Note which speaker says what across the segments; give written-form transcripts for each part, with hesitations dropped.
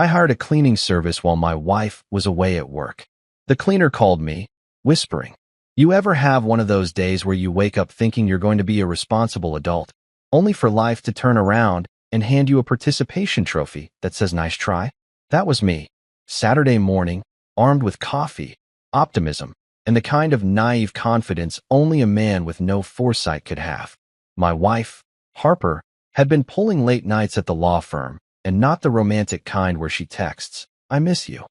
Speaker 1: I hired a cleaning service while my wife was away at work. The cleaner called me, whispering, "You ever have one of those days where you wake up thinking you're going to be a responsible adult, only for life to turn around and hand you a participation trophy that says nice try?" That was me. Saturday morning, armed with coffee, optimism, and the kind of naive confidence only a man with no foresight could have. My wife, Harper, had been pulling late nights at the law firm, and not the romantic kind where she texts, "I miss you."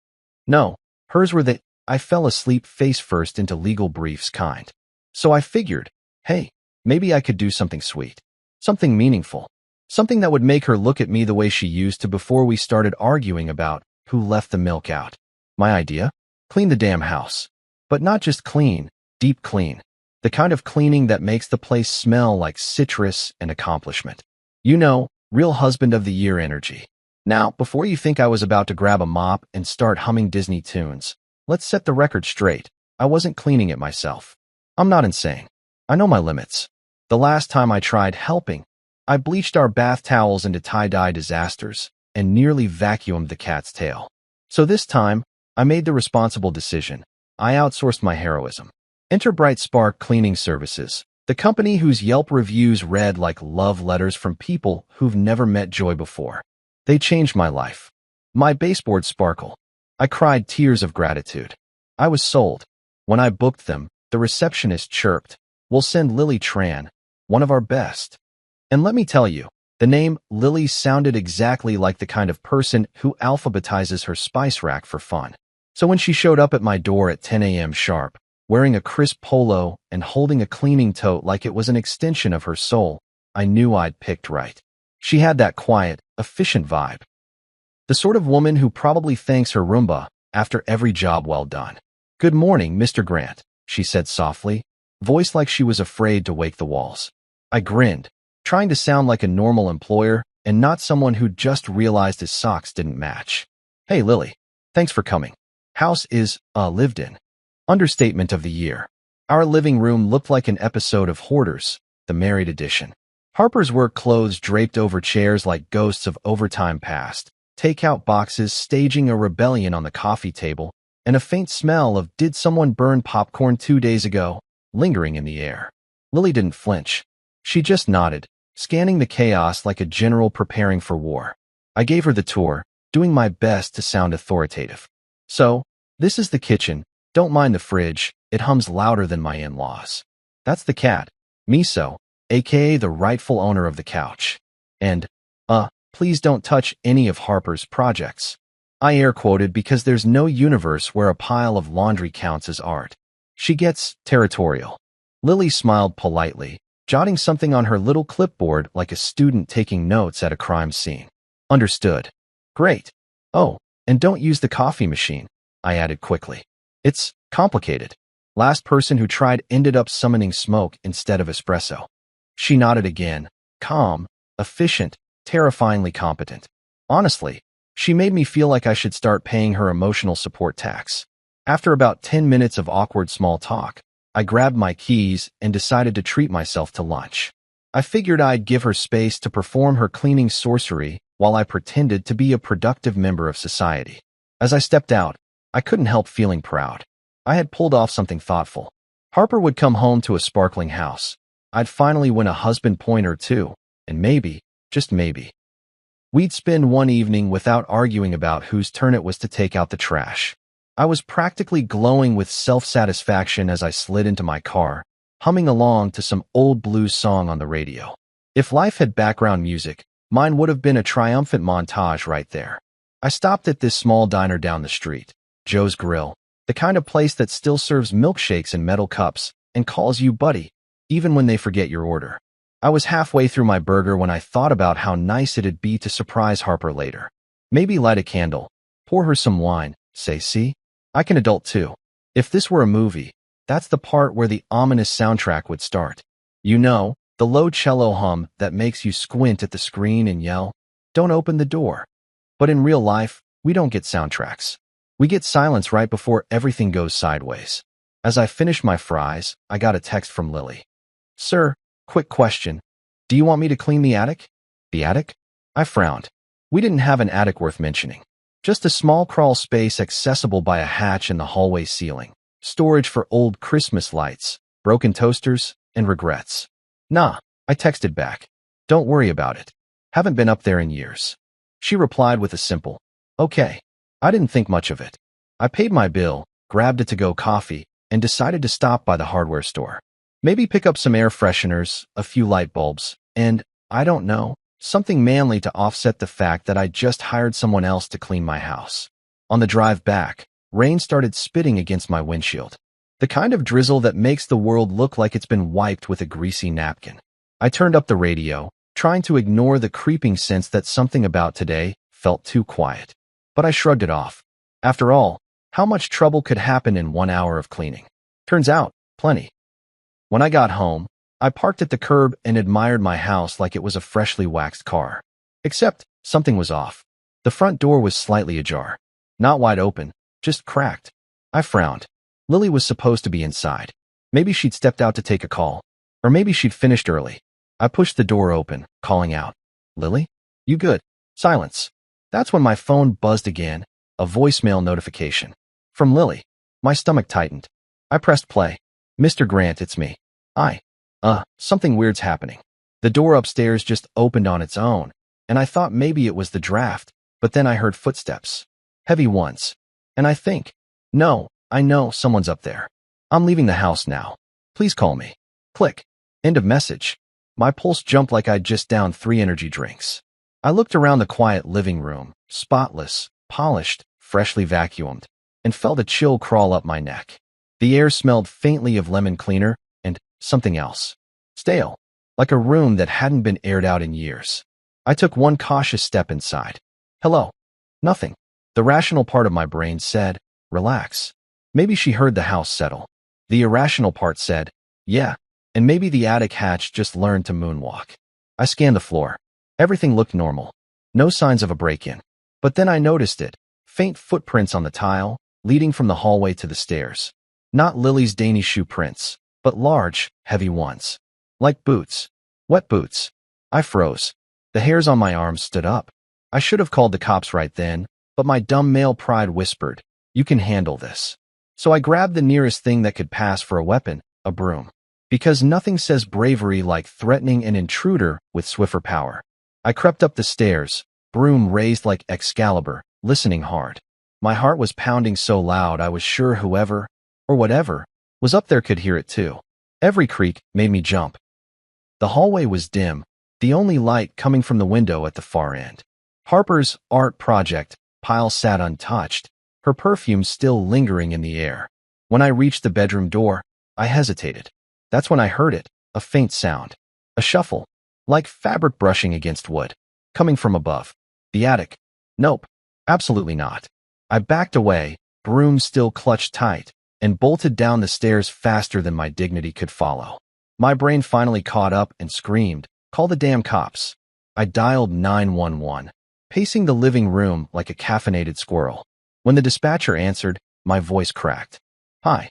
Speaker 1: No, hers were the "I fell asleep face first into legal briefs" kind. So I figured, hey, maybe I could do something sweet, something meaningful, something that would make her look at me the way she used to before we started arguing about who left the milk out. My idea? Clean the damn house. But not just clean, deep clean. The kind of cleaning that makes the place smell like citrus and accomplishment. You know, real husband of the year energy. Now, before you think I was about to grab a mop and start humming Disney tunes, let's set the record straight. I wasn't cleaning it myself. I'm not insane. I know my limits. The last time I tried helping, I bleached our bath towels into tie-dye disasters and nearly vacuumed the cat's tail. So this time, I made the responsible decision. I outsourced my heroism. Enter Bright Spark Cleaning Services, the company whose Yelp reviews read like love letters from people who've never met joy before. They changed my life. My baseboards sparkle. I cried tears of gratitude. I was sold. When I booked them, the receptionist chirped, "We'll send Lily Tran, one of our best." And let me tell you, the name Lily sounded exactly like the kind of person who alphabetizes her spice rack for fun. So when she showed up at my door at 10 a.m. sharp, wearing a crisp polo and holding a cleaning tote like it was an extension of her soul, I knew I'd picked right. She had that quiet, efficient vibe. The sort of woman who probably thanks her Roomba after every job well done. "Good morning, Mr. Grant," she said softly, voice like she was afraid to wake the walls. I grinned, trying to sound like a normal employer and not someone who'd just realized his socks didn't match. "Hey, Lily. Thanks for coming. House is, lived in." Understatement of the year. Our living room looked like an episode of Hoarders, the married edition. Harper's work clothes draped over chairs like ghosts of overtime past, takeout boxes staging a rebellion on the coffee table, and a faint smell of "did someone burn popcorn 2 days ago?" lingering in the air. Lily didn't flinch. She just nodded, scanning the chaos like a general preparing for war. I gave her the tour, doing my best to sound authoritative. "So, this is the kitchen. Don't mind the fridge, it hums louder than my in-laws. That's the cat, Miso, aka the rightful owner of the couch. And, please don't touch any of Harper's projects." I air quoted because there's no universe where a pile of laundry counts as art. She gets territorial. Lily smiled politely, jotting something on her little clipboard like a student taking notes at a crime scene. "Understood." "Great. Oh, and don't use the coffee machine," I added quickly. "It's complicated." Last person who tried ended up summoning smoke instead of espresso. She nodded again, calm, efficient, terrifyingly competent. Honestly, she made me feel like I should start paying her emotional support tax. After about 10 minutes of awkward small talk, I grabbed my keys and decided to treat myself to lunch. I figured I'd give her space to perform her cleaning sorcery while I pretended to be a productive member of society. As I stepped out, I couldn't help feeling proud. I had pulled off something thoughtful. Harper would come home to a sparkling house. I'd finally win a husband point or two, and maybe, just maybe, we'd spend one evening without arguing about whose turn it was to take out the trash. I was practically glowing with self-satisfaction as I slid into my car, humming along to some old blues song on the radio. If life had background music, mine would have been a triumphant montage right there. I stopped at this small diner down the street, Joe's Grill, the kind of place that still serves milkshakes in metal cups and calls you buddy, even when they forget your order. I was halfway through my burger when I thought about how nice it'd be to surprise Harper later. Maybe light a candle, pour her some wine, say, "See? I can adult too." If this were a movie, that's the part where the ominous soundtrack would start. You know, the low cello hum that makes you squint at the screen and yell, "Don't open the door." But in real life, we don't get soundtracks. We get silence right before everything goes sideways. As I finished my fries, I got a text from Lily. "Sir, quick question. Do you want me to clean the attic?" "The attic?" I frowned. We didn't have an attic worth mentioning. Just a small crawl space accessible by a hatch in the hallway ceiling. Storage for old Christmas lights, broken toasters, and regrets. Nah, I texted back. Don't worry about it. Haven't been up there in years. She replied with a simple, okay. I didn't think much of it. I paid my bill, grabbed a to-go coffee, and decided to stop by the hardware store. Maybe pick up some air fresheners, a few light bulbs, and, I don't know, something manly to offset the fact that I just hired someone else to clean my house. On the drive back, rain started spitting against my windshield. The kind of drizzle that makes the world look like it's been wiped with a greasy napkin. I turned up the radio, trying to ignore the creeping sense that something about today felt too quiet. But I shrugged it off. After all, how much trouble could happen in 1 hour of cleaning? Turns out, plenty. When I got home, I parked at the curb and admired my house like it was a freshly waxed car. Except, something was off. The front door was slightly ajar. Not wide open, just cracked. I frowned. Lily was supposed to be inside. Maybe she'd stepped out to take a call. Or maybe she'd finished early. I pushed the door open, calling out, Lily? You good? Silence. That's when my phone buzzed again, a voicemail notification. From Lily. My stomach tightened. I pressed play. Mr. Grant, it's me. Something weird's happening. The door upstairs just opened on its own, and I thought maybe it was the draft, but then I heard footsteps. Heavy ones. And no, I know someone's up there. I'm leaving the house now. Please call me. Click. End of message. My pulse jumped like I'd just downed 3 energy drinks. I looked around the quiet living room, spotless, polished, freshly vacuumed, and felt a chill crawl up my neck. The air smelled faintly of lemon cleaner and something else. Stale, like a room that hadn't been aired out in years. I took one cautious step inside. Hello. Nothing. The rational part of my brain said, relax. Maybe she heard the house settle. The irrational part said, yeah, and maybe the attic hatch just learned to moonwalk. I scanned the floor. Everything looked normal. No signs of a break-in. But then I noticed it. Faint footprints on the tile, leading from the hallway to the stairs. Not Lily's dainty shoe prints, but large, heavy ones. Like boots. Wet boots. I froze. The hairs on my arms stood up. I should have called the cops right then, but my dumb male pride whispered, you can handle this. So I grabbed the nearest thing that could pass for a weapon, a broom. Because nothing says bravery like threatening an intruder with Swiffer power. I crept up the stairs, broom raised like Excalibur, listening hard. My heart was pounding so loud I was sure whoever, or whatever, was up there could hear it too. Every creak made me jump. The hallway was dim, the only light coming from the window at the far end. Harper's art project pile sat untouched, her perfume still lingering in the air. When I reached the bedroom door, I hesitated. That's when I heard it, a faint sound. A shuffle, like fabric brushing against wood, coming from above. The attic. Nope, absolutely not. I backed away, broom still clutched tight, and bolted down the stairs faster than my dignity could follow. My brain finally caught up and screamed, call the damn cops. I dialed 911, pacing the living room like a caffeinated squirrel. When the dispatcher answered, my voice cracked. Hi.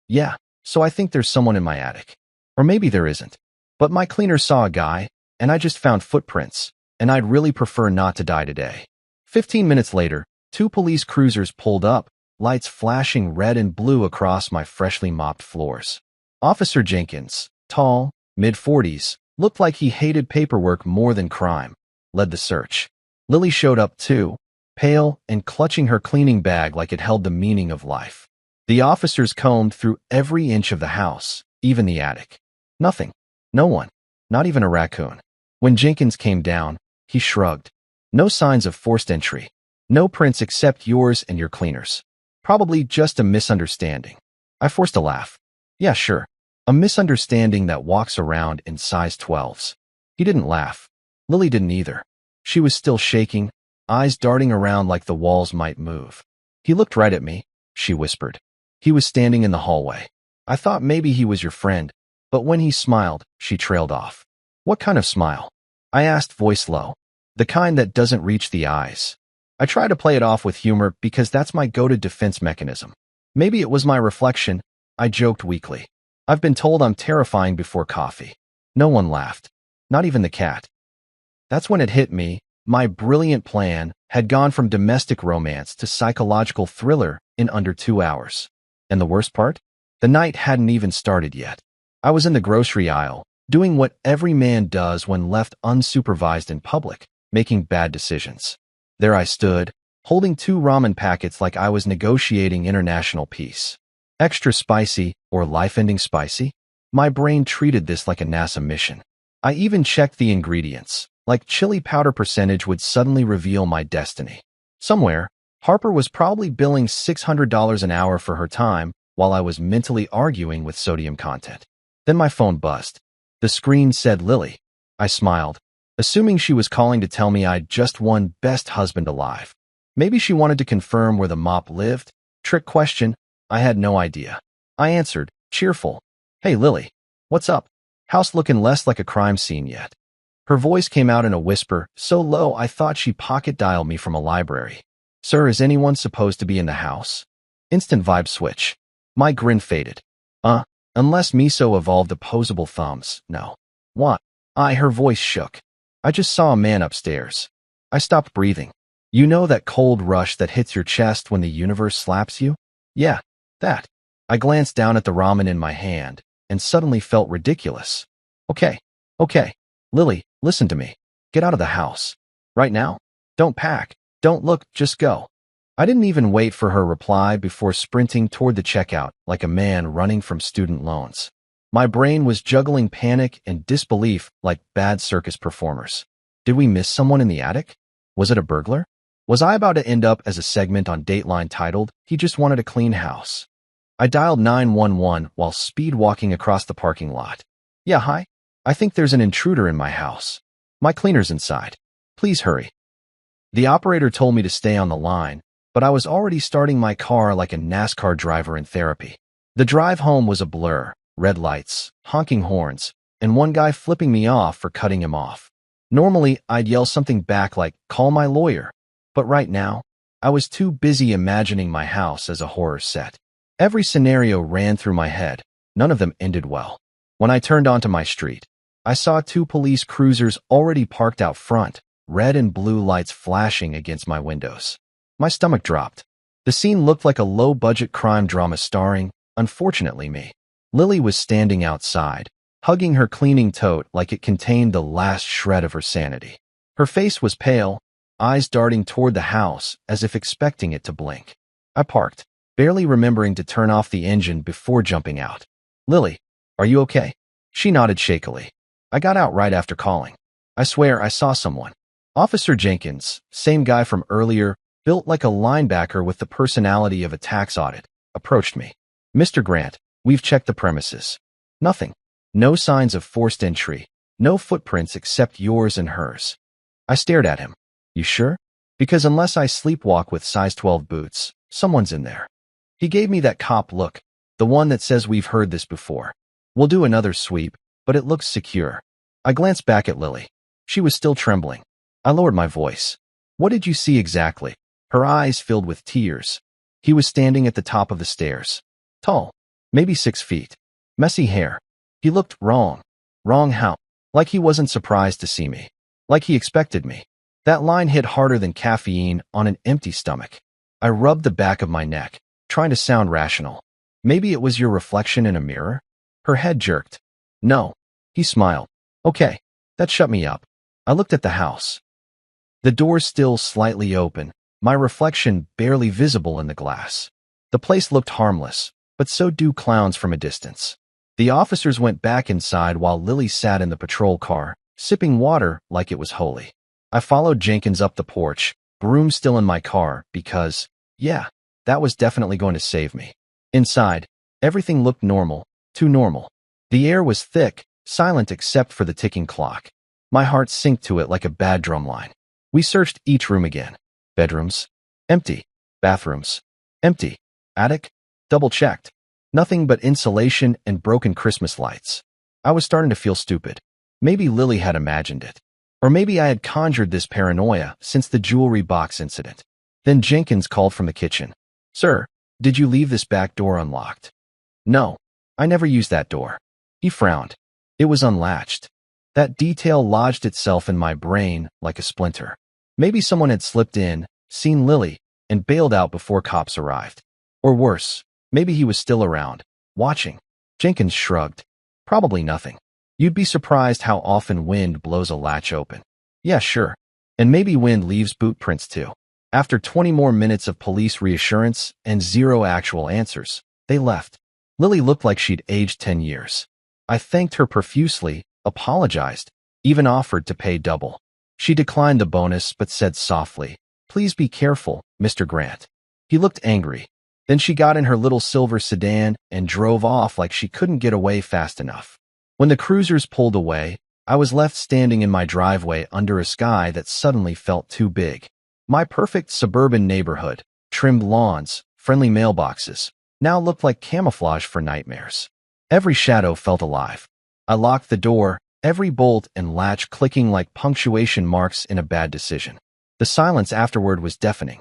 Speaker 1: Yeah, so I think there's someone in my attic. Or maybe there isn't. But my cleaner saw a guy, and I just found footprints, and I'd really prefer not to die today. 15 minutes later, 2 police cruisers pulled up, lights flashing red and blue across my freshly mopped floors. Officer Jenkins, tall, mid-40s, looked like he hated paperwork more than crime, led the search. Lily showed up too, pale and clutching her cleaning bag like it held the meaning of life. The officers combed through every inch of the house, even the attic. Nothing. No one. Not even a raccoon. When Jenkins came down, he shrugged. No signs of forced entry. No prints except yours and your cleaner's. Probably just a misunderstanding. I forced a laugh. Yeah, sure. A misunderstanding that walks around in size 12s. He didn't laugh. Lily didn't either. She was still shaking, eyes darting around like the walls might move. He looked right at me, she whispered. He was standing in the hallway. I thought maybe he was your friend, but when he smiled, she trailed off. What kind of smile? I asked, voice low. The kind that doesn't reach the eyes. I try to play it off with humor because that's my go-to defense mechanism. Maybe it was my reflection, I joked weakly. I've been told I'm terrifying before coffee. No one laughed. Not even the cat. That's when it hit me. My brilliant plan had gone from domestic romance to psychological thriller in under 2 hours. And the worst part? The night hadn't even started yet. I was in the grocery aisle, doing what every man does when left unsupervised in public, making bad decisions. There I stood, holding 2 ramen packets like I was negotiating international peace. Extra spicy or life-ending spicy? My brain treated this like a NASA mission. I even checked the ingredients, like chili powder percentage would suddenly reveal my destiny. Somewhere, Harper was probably billing $600 an hour for her time while I was mentally arguing with sodium content. Then my phone buzzed. The screen said Lily. I smiled, assuming she was calling to tell me I'd just won Best Husband Alive. Maybe she wanted to confirm where the mop lived? Trick question. I had no idea. I answered, cheerful. Hey Lily, what's up? House looking less like a crime scene yet. Her voice came out in a whisper, so low I thought she pocket-dialed me from a library. Sir, is anyone supposed to be in the house? Instant vibe switch. My grin faded. Unless Miso evolved opposable thumbs, no. What? Her voice shook. I just saw a man upstairs. I stopped breathing. You know that cold rush that hits your chest when the universe slaps you? Yeah, that. I glanced down at the ramen in my hand and suddenly felt ridiculous. Okay. Lily, listen to me. Get out of the house. Right now? Don't pack. Don't look, just go. I didn't even wait for her reply before sprinting toward the checkout like a man running from student loans. My brain was juggling panic and disbelief like bad circus performers. Did we miss someone in the attic? Was it a burglar? Was I about to end up as a segment on Dateline titled, "He Just Wanted a Clean House"? I dialed 911 while speed walking across the parking lot. Yeah, hi. I think there's an intruder in my house. My cleaner's inside. Please hurry. The operator told me to stay on the line, but I was already starting my car like a NASCAR driver in therapy. The drive home was a blur, red lights, honking horns, and one guy flipping me off for cutting him off. Normally, I'd yell something back like, call my lawyer. But right now, I was too busy imagining my house as a horror set. Every scenario ran through my head. None of them ended well. When I turned onto my street, I saw 2 police cruisers already parked out front, red and blue lights flashing against my windows. My stomach dropped. The scene looked like a low-budget crime drama starring, unfortunately, me. Lily was standing outside, hugging her cleaning tote like it contained the last shred of her sanity. Her face was pale, eyes darting toward the house as if expecting it to blink. I parked, barely remembering to turn off the engine before jumping out. Lily, are you okay? She nodded shakily. I got out right after calling. I swear I saw someone. Officer Jenkins, same guy from earlier, built like a linebacker with the personality of a tax audit, approached me. Mr. Grant, we've checked the premises. Nothing. No signs of forced entry. No footprints except yours and hers. I stared at him. You sure? Because unless I sleepwalk with size 12 boots, someone's in there. He gave me that cop look, the one that says we've heard this before. We'll do another sweep, but it looks secure. I glanced back at Lily. She was still trembling. I lowered my voice. What did you see exactly? Her eyes filled with tears. He was standing at the top of the stairs. Tall, maybe 6 feet. Messy hair. He looked wrong. Wrong how? Like he wasn't surprised to see me. Like he expected me. That line hit harder than caffeine on an empty stomach. I rubbed the back of my neck, trying to sound rational. Maybe it was your reflection in a mirror? Her head jerked. No. He smiled. Okay, that shut me up. I looked at the house. The door still slightly open, my reflection barely visible in the glass. The place looked harmless, but so do clowns from a distance. The officers went back inside while Lily sat in the patrol car, sipping water like it was holy. I followed Jenkins up the porch, broom still in my car, because, yeah, that was definitely going to save me. Inside, everything looked normal, too normal. The air was thick, silent except for the ticking clock. My heart synced to it like a bad drumline. We searched each room again. Bedrooms? Empty. Bathrooms? Empty. Attic? Double-checked. Nothing but insulation and broken Christmas lights. I was starting to feel stupid. Maybe Lily had imagined it. Or maybe I had conjured this paranoia since the jewelry box incident. Then Jenkins called from the kitchen. Sir, did you leave this back door unlocked? No, I never used that door. He frowned. It was unlatched. That detail lodged itself in my brain like a splinter. Maybe someone had slipped in, seen Lily, and bailed out before cops arrived. Or worse, maybe he was still around, watching. Jenkins shrugged. Probably nothing. You'd be surprised how often wind blows a latch open. Yeah, sure. And maybe wind leaves boot prints too. After 20 more minutes of police reassurance and zero actual answers, they left. Lily looked like she'd aged 10 years. I thanked her profusely, apologized, even offered to pay double. She declined the bonus but said softly, "Please be careful, Mr. Grant." He looked angry. Then she got in her little silver sedan and drove off like she couldn't get away fast enough. When the cruisers pulled away, I was left standing in my driveway under a sky that suddenly felt too big. My perfect suburban neighborhood, trimmed lawns, friendly mailboxes, now looked like camouflage for nightmares. Every shadow felt alive. I locked the door, every bolt and latch clicking like punctuation marks in a bad decision. The silence afterward was deafening.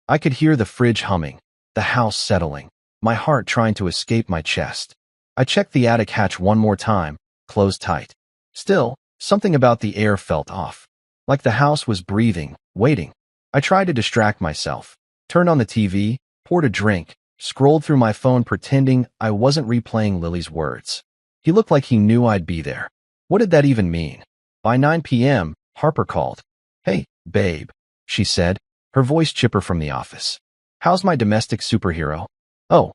Speaker 1: I could hear the fridge humming, the house settling, my heart trying to escape my chest. I checked the attic hatch one more time, closed tight. Still, something about the air felt off. Like the house was breathing, waiting. I tried to distract myself, turned on the TV, poured a drink, scrolled through my phone pretending I wasn't replaying Lily's words. He looked like he knew I'd be there. What did that even mean? By 9 p.m., Harper called. "Hey, babe," she said, her voice chipper from the office. "How's my domestic superhero?" "Oh,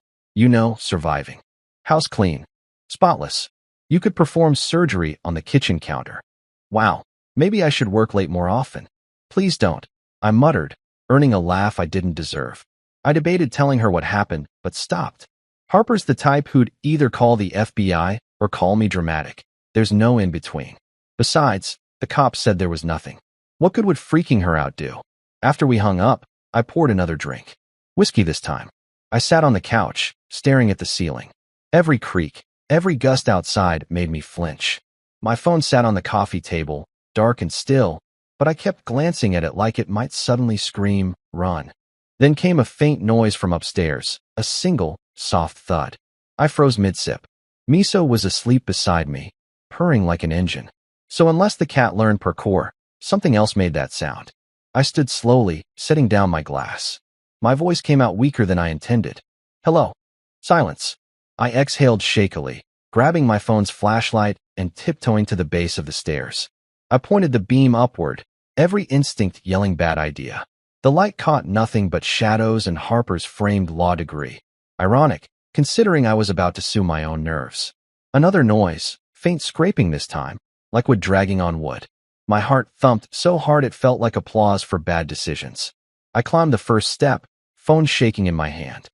Speaker 1: surviving. House clean. Spotless. You could perform surgery on the kitchen counter." "Wow, maybe I should work late more often." "Please don't," I muttered, earning a laugh I didn't deserve. I debated telling her what happened, but stopped. Harper's the type who'd either call the FBI or call me dramatic. There's no in between. Besides, the cops said there was nothing. What good would freaking her out do? After we hung up, I poured another drink. Whiskey this time. I sat on the couch, staring at the ceiling. Every creak, every gust outside made me flinch. My phone sat on the coffee table, dark and still, but I kept glancing at it like it might suddenly scream, "Run." Then came a faint noise from upstairs, a single, soft thud. I froze mid-sip. Miso was asleep beside me, purring like an engine. So unless the cat learned parkour, something else made that sound. I stood slowly, setting down my glass. My voice came out weaker than I intended. "Hello." Silence. I exhaled shakily, grabbing my phone's flashlight and tiptoeing to the base of the stairs. I pointed the beam upward, every instinct yelling bad idea. The light caught nothing but shadows and Harper's framed law degree. Ironic, considering I was about to sue my own nerves. Another noise, faint scraping this time, like wood dragging on wood. My heart thumped so hard it felt like applause for bad decisions. I climbed the first step, phone shaking in my hand.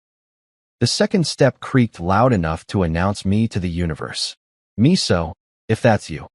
Speaker 1: The second step creaked loud enough to announce me to the universe. "Miso, if that's you,"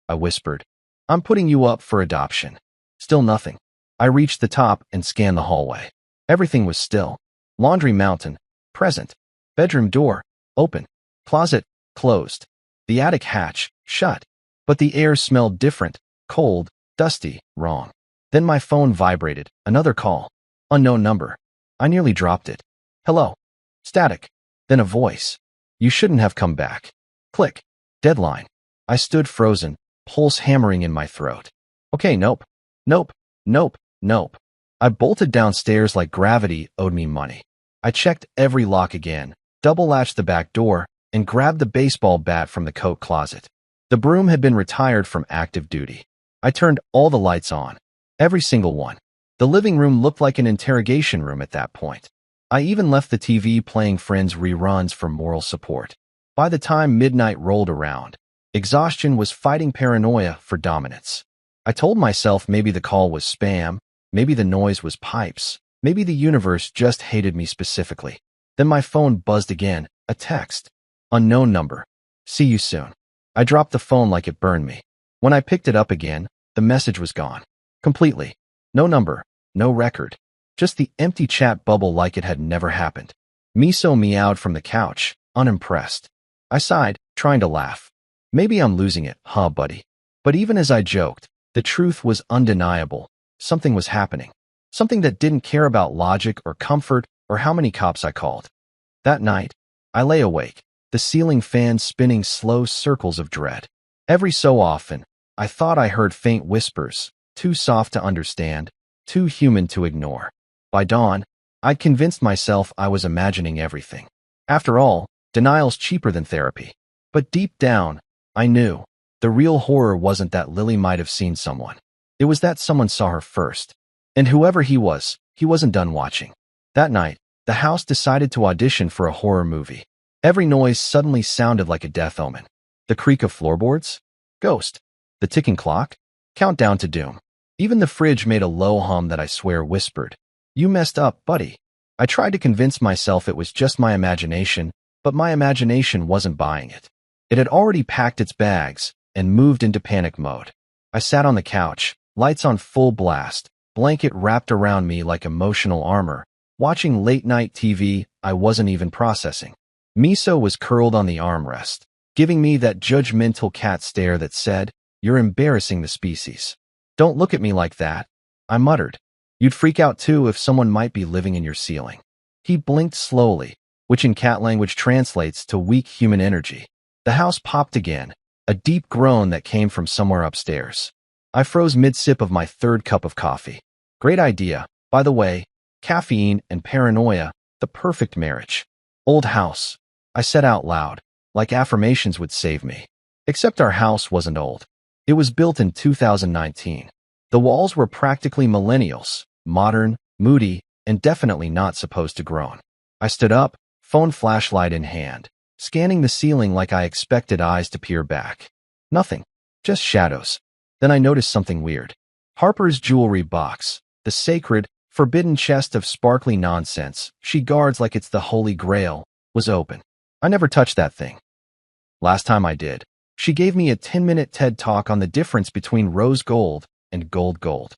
Speaker 1: I whispered. "I'm putting you up for adoption." Still nothing. I reached the top and scanned the hallway. Everything was still. Laundry mountain, present. Bedroom door, open. Closet, closed. The attic hatch, shut. But the air smelled different, cold, dusty, wrong. Then my phone vibrated, another call. Unknown number. I nearly dropped it. "Hello." Static. Then a voice. "You shouldn't have come back." Click. Deadline. I stood frozen, pulse hammering in my throat. Okay, nope. Nope. Nope. Nope. I bolted downstairs like gravity owed me money. I checked every lock again, double-latched the back door, and grabbed the baseball bat from the coat closet. The broom had been retired from active duty. I turned all the lights on. Every single one. The living room looked like an interrogation room at that point. I even left the TV playing Friends reruns for moral support. By the time midnight rolled around, exhaustion was fighting paranoia for dominance. I told myself maybe the call was spam, maybe the noise was pipes, maybe the universe just hated me specifically. Then my phone buzzed again, a text. Unknown number. "See you soon." I dropped the phone like it burned me. When I picked it up again, the message was gone. Completely. No number, no record. Just the empty chat bubble like it had never happened. Miso meowed from the couch, unimpressed. I sighed, trying to laugh. Maybe I'm losing it, huh, buddy? But even as I joked, the truth was undeniable. Something was happening. Something that didn't care about logic or comfort or how many cops I called. That night, I lay awake, the ceiling fan spinning slow circles of dread. Every so often, I thought I heard faint whispers, too soft to understand, too human to ignore. By dawn, I'd convinced myself I was imagining everything. After all, denial's cheaper than therapy. But deep down, I knew the real horror wasn't that Lily might have seen someone. It was that someone saw her first. And whoever he wasn't done watching. That night, the house decided to audition for a horror movie. Every noise suddenly sounded like a death omen. The creak of floorboards? Ghost. The ticking clock? Countdown to doom. Even the fridge made a low hum that I swear whispered, "You messed up, buddy." I tried to convince myself it was just my imagination, but my imagination wasn't buying it. It had already packed its bags and moved into panic mode. I sat on the couch, lights on full blast, blanket wrapped around me like emotional armor, watching late-night TV I wasn't even processing. Miso was curled on the armrest, giving me that judgmental cat stare that said, "You're embarrassing the species. Don't look at me like that," I muttered. "You'd freak out too if someone might be living in your ceiling." He blinked slowly, which in cat language translates to weak human energy. The house popped again, a deep groan that came from somewhere upstairs. I froze mid-sip of my third cup of coffee. Great idea, by the way. Caffeine and paranoia, the perfect marriage. Old house, I said out loud, like affirmations would save me. Except our house wasn't old. It was built in 2019. The walls were practically millennials, modern, moody, and definitely not supposed to groan. I stood up, phone flashlight in hand, scanning the ceiling like I expected eyes to peer back. Nothing, just shadows. Then I noticed something weird. Harper's jewelry box, the sacred, forbidden chest of sparkly nonsense she guards like it's the Holy Grail, was open. I never touched that thing. Last time I did, she gave me a 10-minute TED talk on the difference between rose gold and gold.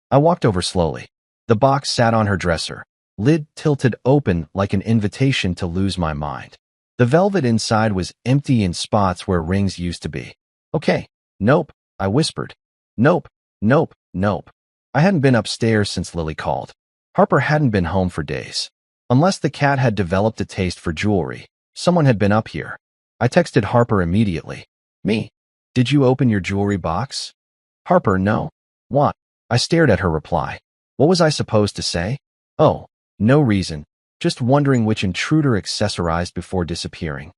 Speaker 1: I walked over slowly. The box sat on her dresser, lid tilted open like an invitation to lose my mind. The velvet inside was empty in spots where rings used to be. "Okay, nope," I whispered. Nope. I hadn't been upstairs since Lily called. Harper hadn't been home for days. Unless the cat had developed a taste for jewelry, someone had been up here. I texted Harper immediately. "Me, did you open your jewelry box?" "Harper, no." "What?" I stared at her reply. What was I supposed to say? Oh, no reason. Just wondering which intruder accessorized before disappearing.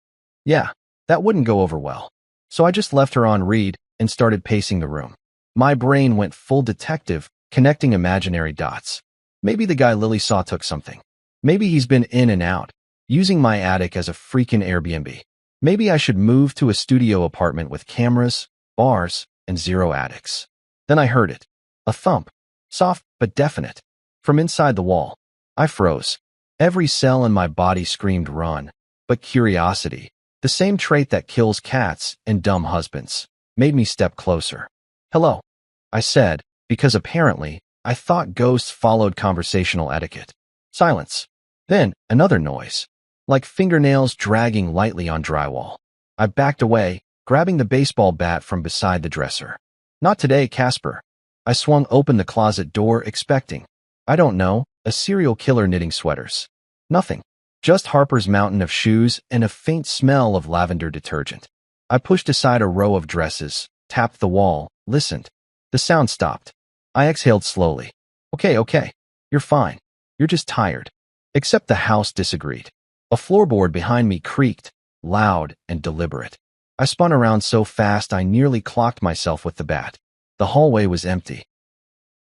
Speaker 1: Yeah, that wouldn't go over well. So I just left her on read and started pacing the room. My brain went full detective, connecting imaginary dots. Maybe the guy Lily saw took something. Maybe he's been in and out, using my attic as a freaking Airbnb. Maybe I should move to a studio apartment with cameras, bars, and zero attics. Then I heard it. A thump. Soft but definite. From inside the wall. I froze. Every cell in my body screamed run. But curiosity, the same trait that kills cats and dumb husbands, made me step closer. "Hello," I said, because apparently, I thought ghosts followed conversational etiquette. Silence. Then, another noise. Like fingernails dragging lightly on drywall. I backed away, grabbing the baseball bat from beside the dresser. "Not today, Casper." I swung open the closet door expecting, I don't know, a serial killer knitting sweaters. Nothing. Just Harper's mountain of shoes and a faint smell of lavender detergent. I pushed aside a row of dresses, tapped the wall, listened. The sound stopped. I exhaled slowly. Okay. You're fine. You're just tired." Except the house disagreed. A floorboard behind me creaked, loud and deliberate. I spun around so fast I nearly clocked myself with the bat. The hallway was empty.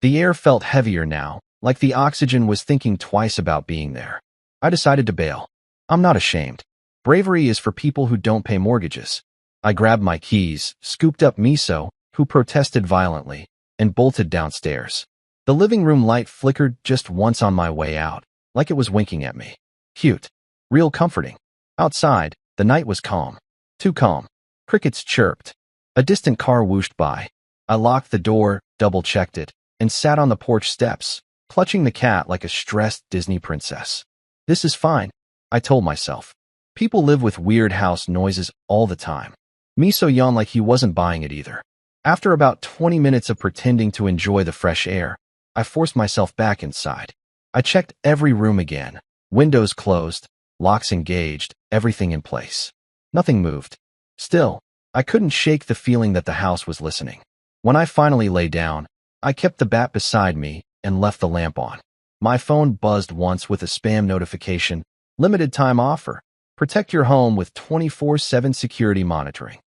Speaker 1: The air felt heavier now, like the oxygen was thinking twice about being there. I decided to bail. I'm not ashamed. Bravery is for people who don't pay mortgages. I grabbed my keys, scooped up Miso, who protested violently, and bolted downstairs. The living room light flickered just once on my way out, like it was winking at me. Cute. Real comforting. Outside, the night was calm. Too calm. Crickets chirped. A distant car whooshed by. I locked the door, double-checked it, and sat on the porch steps, clutching the cat like a stressed Disney princess. This is fine, I told myself. People live with weird house noises all the time. Miso yawned like he wasn't buying it either. After about 20 minutes of pretending to enjoy the fresh air, I forced myself back inside. I checked every room again. Windows closed, locks engaged, everything in place. Nothing moved. Still, I couldn't shake the feeling that the house was listening. When I finally lay down, I kept the bat beside me and left the lamp on. My phone buzzed once with a spam notification. Limited time offer. Protect your home with 24/7 security monitoring.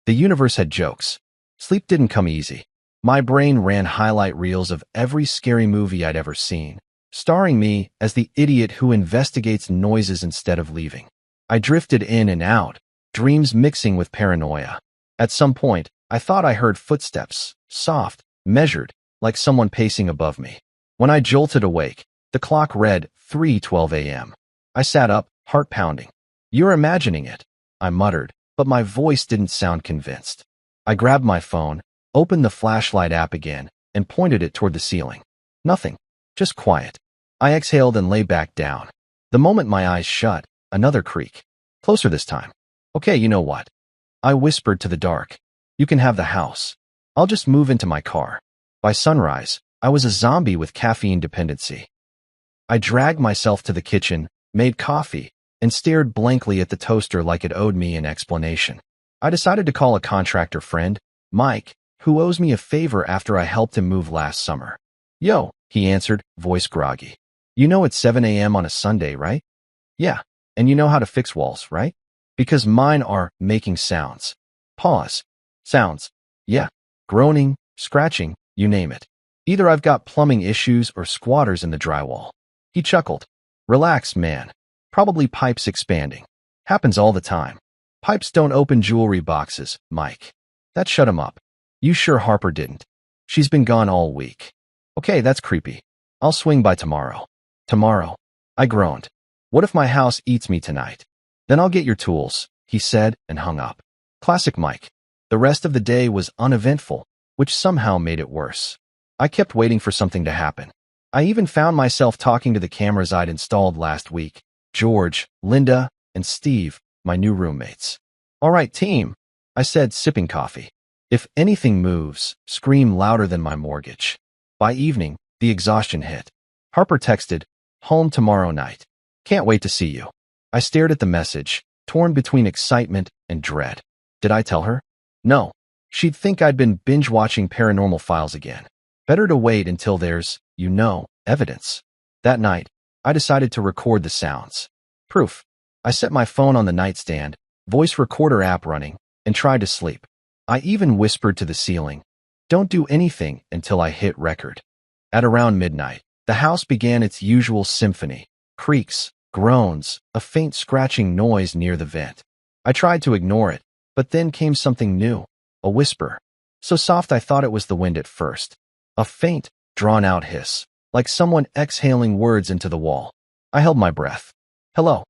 Speaker 1: The universe had jokes. Sleep didn't come easy. My brain ran highlight reels of every scary movie I'd ever seen, starring me as the idiot who investigates noises instead of leaving. I drifted in and out, dreams mixing with paranoia. At some point, I thought I heard footsteps, soft, measured, like someone pacing above me. When I jolted awake, the clock read 3:12 a.m. I sat up, heart pounding. "You're imagining it," I muttered, but my voice didn't sound convinced. I grabbed my phone, opened the flashlight app again, and pointed it toward the ceiling. Nothing. Just quiet. I exhaled and lay back down. The moment my eyes shut, another creak. Closer this time. "Okay, you know what?" I whispered to the dark. "You can have the house. I'll just move into my car." By sunrise, I was a zombie with caffeine dependency. I dragged myself to the kitchen, made coffee, and stared blankly at the toaster like it owed me an explanation. I decided to call a contractor friend, Mike, who owes me a favor after I helped him move last summer. "Yo," he answered, voice groggy. "You know it's 7 a.m. on a Sunday, right?" "Yeah, and you know how to fix walls, right?" "Because mine are making sounds." Pause. "Sounds." "Yeah. Groaning, scratching, you name it. Either I've got plumbing issues or squatters in the drywall." He chuckled. "Relax, man. Probably pipes expanding. Happens all the time. Pipes don't open jewelry boxes, Mike." That shut him up. "You sure Harper didn't? She's been gone all week." "Okay, that's creepy. I'll swing by tomorrow." "Tomorrow?" I groaned. "What if my house eats me tonight?" "Then I'll get your tools," he said and hung up. Classic Mike. The rest of the day was uneventful, which somehow made it worse. I kept waiting for something to happen. I even found myself talking to the cameras I'd installed last week. George, Linda, and Steve, my new roommates. "All right, team," I said, sipping coffee. "If anything moves, scream louder than my mortgage." By evening, the exhaustion hit. Harper texted, "Home tomorrow night. Can't wait to see you." I stared at the message, torn between excitement and dread. Did I tell her? No. She'd think I'd been binge-watching Paranormal Files again. Better to wait until there's, evidence. That night, I decided to record the sounds. Proof. I set my phone on the nightstand, voice recorder app running, and tried to sleep. I even whispered to the ceiling, "Don't do anything until I hit record." At around midnight, the house began its usual symphony. Creaks, groans, a faint scratching noise near the vent. I tried to ignore it, but then came something new, a whisper. So soft I thought it was the wind at first. A faint, drawn-out hiss, like someone exhaling words into the wall. I held my breath. "Hello?"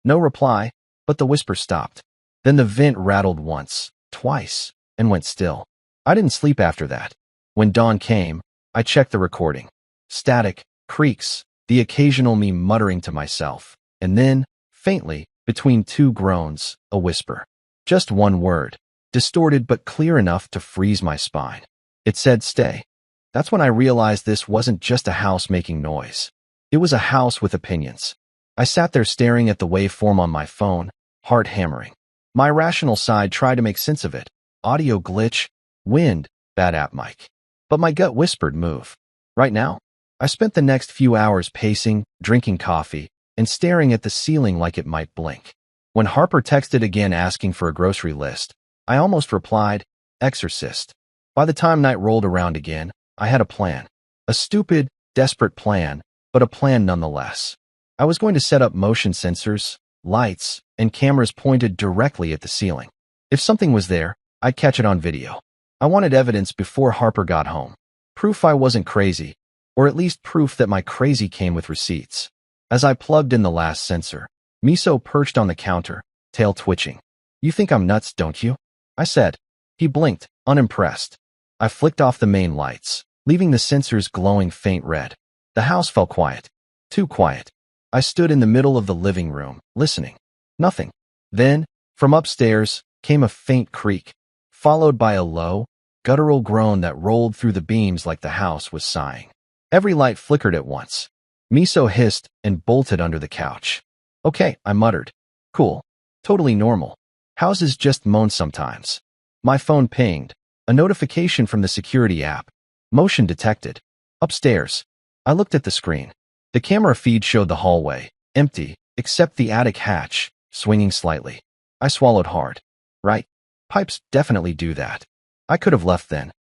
Speaker 1: No reply, but the whisper stopped. Then the vent rattled once, twice, and went still. I didn't sleep after that. When dawn came, I checked the recording. Static, creaks, the occasional me muttering to myself, and then, faintly, between two groans, a whisper. Just one word, distorted but clear enough to freeze my spine. It said, "Stay." That's when I realized this wasn't just a house making noise. It was a house with opinions. I sat there staring at the waveform on my phone, heart hammering. My rational side tried to make sense of it. Audio glitch, wind, bad app mic. But my gut whispered move. Right now? I spent the next few hours pacing, drinking coffee, and staring at the ceiling like it might blink. When Harper texted again asking for a grocery list, I almost replied, "Exorcist." By the time night rolled around again, I had a plan. A stupid, desperate plan, but a plan nonetheless. I was going to set up motion sensors, lights, and cameras pointed directly at the ceiling. If something was there, I'd catch it on video. I wanted evidence before Harper got home. Proof I wasn't crazy, or at least proof that my crazy came with receipts. As I plugged in the last sensor, Miso perched on the counter, tail twitching. "You think I'm nuts, don't you?" I said. He blinked, unimpressed. I flicked off the main lights, leaving the sensors glowing faint red. The house felt quiet. Too quiet. I stood in the middle of the living room, listening. Nothing. Then, from upstairs, came a faint creak, followed by a low, guttural groan that rolled through the beams like the house was sighing. Every light flickered at once. Miso hissed and bolted under the couch. "Okay," I muttered. "Cool. Totally normal. Houses just moan sometimes." My phone pinged. A notification from the security app. Motion detected. Upstairs. I looked at the screen. The camera feed showed the hallway, empty, except the attic hatch, swinging slightly. I swallowed hard. Right. Pipes definitely do that. I could have left then.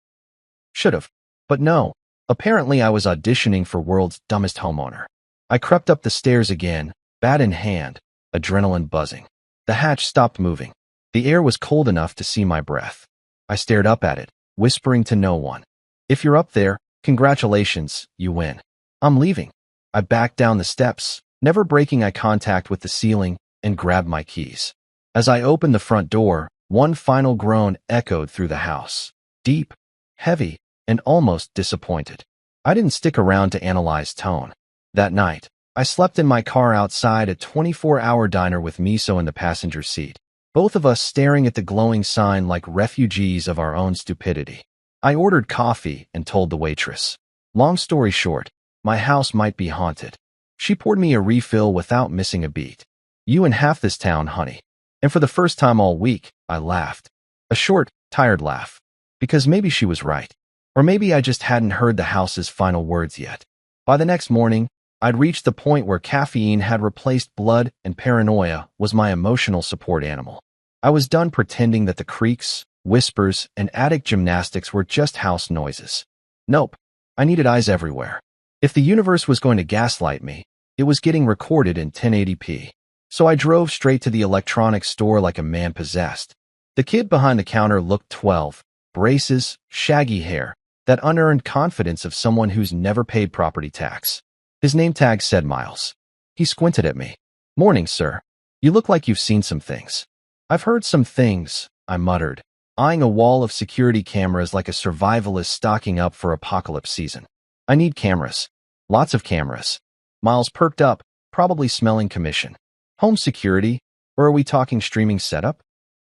Speaker 1: Should have. But no. Apparently I was auditioning for World's Dumbest Homeowner. I crept up the stairs again, bat in hand, adrenaline buzzing. The hatch stopped moving. The air was cold enough to see my breath. I stared up at it, whispering to no one. If you're up there, congratulations, you win. I'm leaving. I backed down the steps, never breaking eye contact with the ceiling, and grabbed my keys. As I opened the front door, one final groan echoed through the house. Deep, heavy, and almost disappointed. I didn't stick around to analyze tone. That night, I slept in my car outside a 24-hour diner with Miso in the passenger seat, both of us staring at the glowing sign like refugees of our own stupidity. I ordered coffee and told the waitress. Long story short, my house might be haunted. She poured me a refill without missing a beat. You and half this town, honey. And for the first time all week, I laughed. A short, tired laugh. Because maybe she was right. Or maybe I just hadn't heard the house's final words yet. By the next morning, I'd reached the point where caffeine had replaced blood and paranoia was my emotional support animal. I was done pretending that the creaks, whispers, and attic gymnastics were just house noises. Nope. I needed eyes everywhere. If the universe was going to gaslight me, it was getting recorded in 1080p. So I drove straight to the electronics store like a man possessed. The kid behind the counter looked 12. Braces, shaggy hair, that unearned confidence of someone who's never paid property tax. His name tag said Miles. He squinted at me. Morning, sir. You look like you've seen some things. I've heard some things, I muttered, eyeing a wall of security cameras like a survivalist stocking up for apocalypse season. I need cameras. Lots of cameras. Miles perked up, probably smelling commission. Home security, or are we talking streaming setup?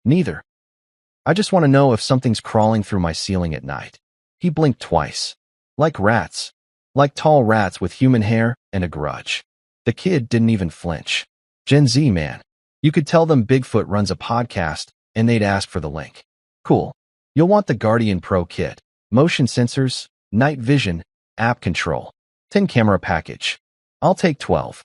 Speaker 1: Neither. I just want to know if something's crawling through my ceiling at night. He blinked twice. Like rats. Like tall rats with human hair and a grudge. The kid didn't even flinch. Gen Z, man. You could tell them Bigfoot runs a podcast, and they'd ask for the link. Cool. You'll want the Guardian Pro kit. Motion sensors, night vision, app control. 10-camera package. I'll take 12.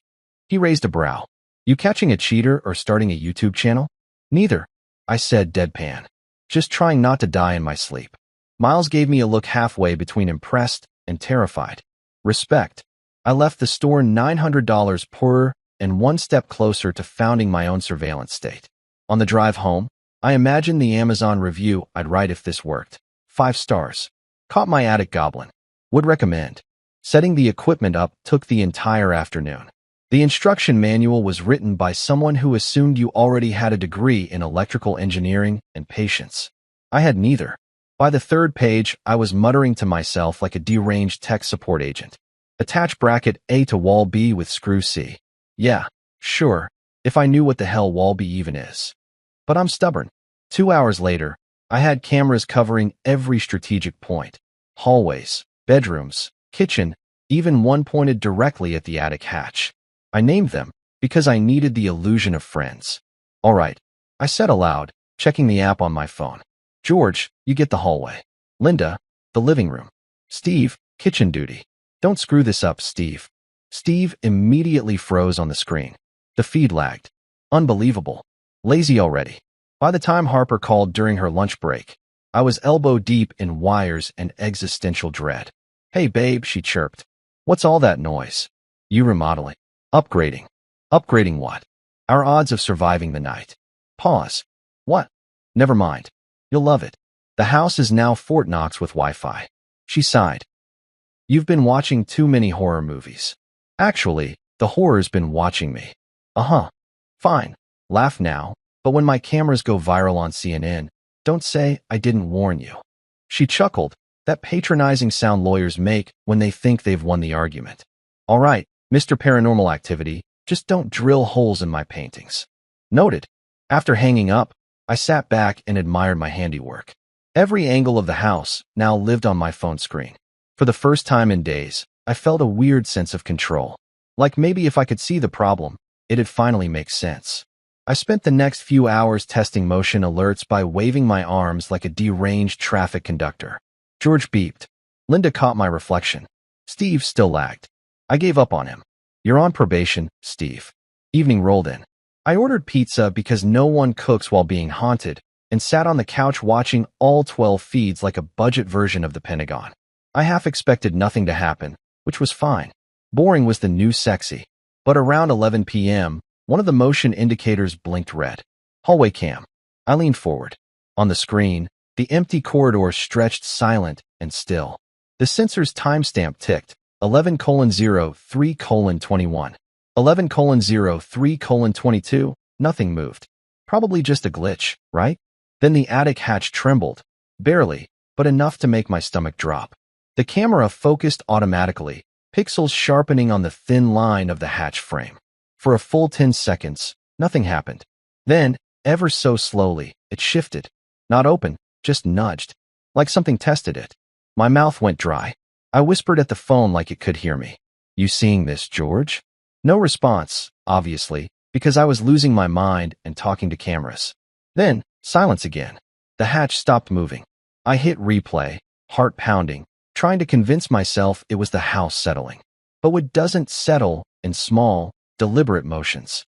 Speaker 1: He raised a brow. You catching a cheater or starting a YouTube channel? Neither. I said deadpan. Just trying not to die in my sleep. Miles gave me a look halfway between impressed and terrified. Respect. I left the store $900 poorer and one step closer to founding my own surveillance state. On the drive home, I imagined the Amazon review I'd write if this worked. 5 stars. Caught my attic goblin. Would recommend. Setting the equipment up took the entire afternoon. The instruction manual was written by someone who assumed you already had a degree in electrical engineering and patience. I had neither. By the 3rd page, I was muttering to myself like a deranged tech support agent. Attach bracket A to wall B with screw C. Yeah, sure, if I knew what the hell wall B even is. But I'm stubborn. 2 hours later, I had cameras covering every strategic point. Hallways, bedrooms, kitchen, even one pointed directly at the attic hatch. I named them because I needed the illusion of friends. All right, I said aloud, checking the app on my phone. George, you get the hallway. Linda, the living room. Steve, kitchen duty. Don't screw this up, Steve. Steve immediately froze on the screen. The feed lagged. Unbelievable. Lazy already. By the time Harper called during her lunch break, I was elbow deep in wires and existential dread. Hey babe, she chirped. What's all that noise? You remodeling. Upgrading. Upgrading what? Our odds of surviving the night. Pause. What? Never mind. You'll love it. The house is now Fort Knox with Wi-Fi. She sighed. You've been watching too many horror movies. Actually, the horror's been watching me. Uh-huh. Fine. Laugh now, but when my cameras go viral on CNN, don't say I didn't warn you. She chuckled, that patronizing sound lawyers make when they think they've won the argument. All right, Mr. Paranormal Activity, just don't drill holes in my paintings. Noted. After hanging up, I sat back and admired my handiwork. Every angle of the house now lived on my phone screen. For the first time in days, I felt a weird sense of control. Like maybe if I could see the problem, it'd finally make sense. I spent the next few hours testing motion alerts by waving my arms like a deranged traffic conductor. George beeped. Linda caught my reflection. Steve still lagged. I gave up on him. You're on probation, Steve. Evening rolled in. I ordered pizza because no one cooks while being haunted, and sat on the couch watching all 12 feeds like a budget version of the Pentagon. I half expected nothing to happen, which was fine. Boring was the new sexy. But around 11 p.m., one of the motion indicators blinked red. Hallway cam. I leaned forward. On the screen, the empty corridor stretched silent and still. The sensor's timestamp ticked, 11:03:21. 11:03:22, nothing moved. Probably just a glitch, right? Then the attic hatch trembled. Barely, but enough to make my stomach drop. The camera focused automatically, pixels sharpening on the thin line of the hatch frame. For a full 10 seconds, nothing happened. Then, ever so slowly, it shifted. Not open, just nudged. Like something tested it. My mouth went dry. I whispered at the phone like it could hear me. You seeing this, George? No response, obviously, because I was losing my mind and talking to cameras. Then, silence again. The hatch stopped moving. I hit replay, heart pounding, trying to convince myself it was the house settling. But what doesn't settle in small, deliberate motions?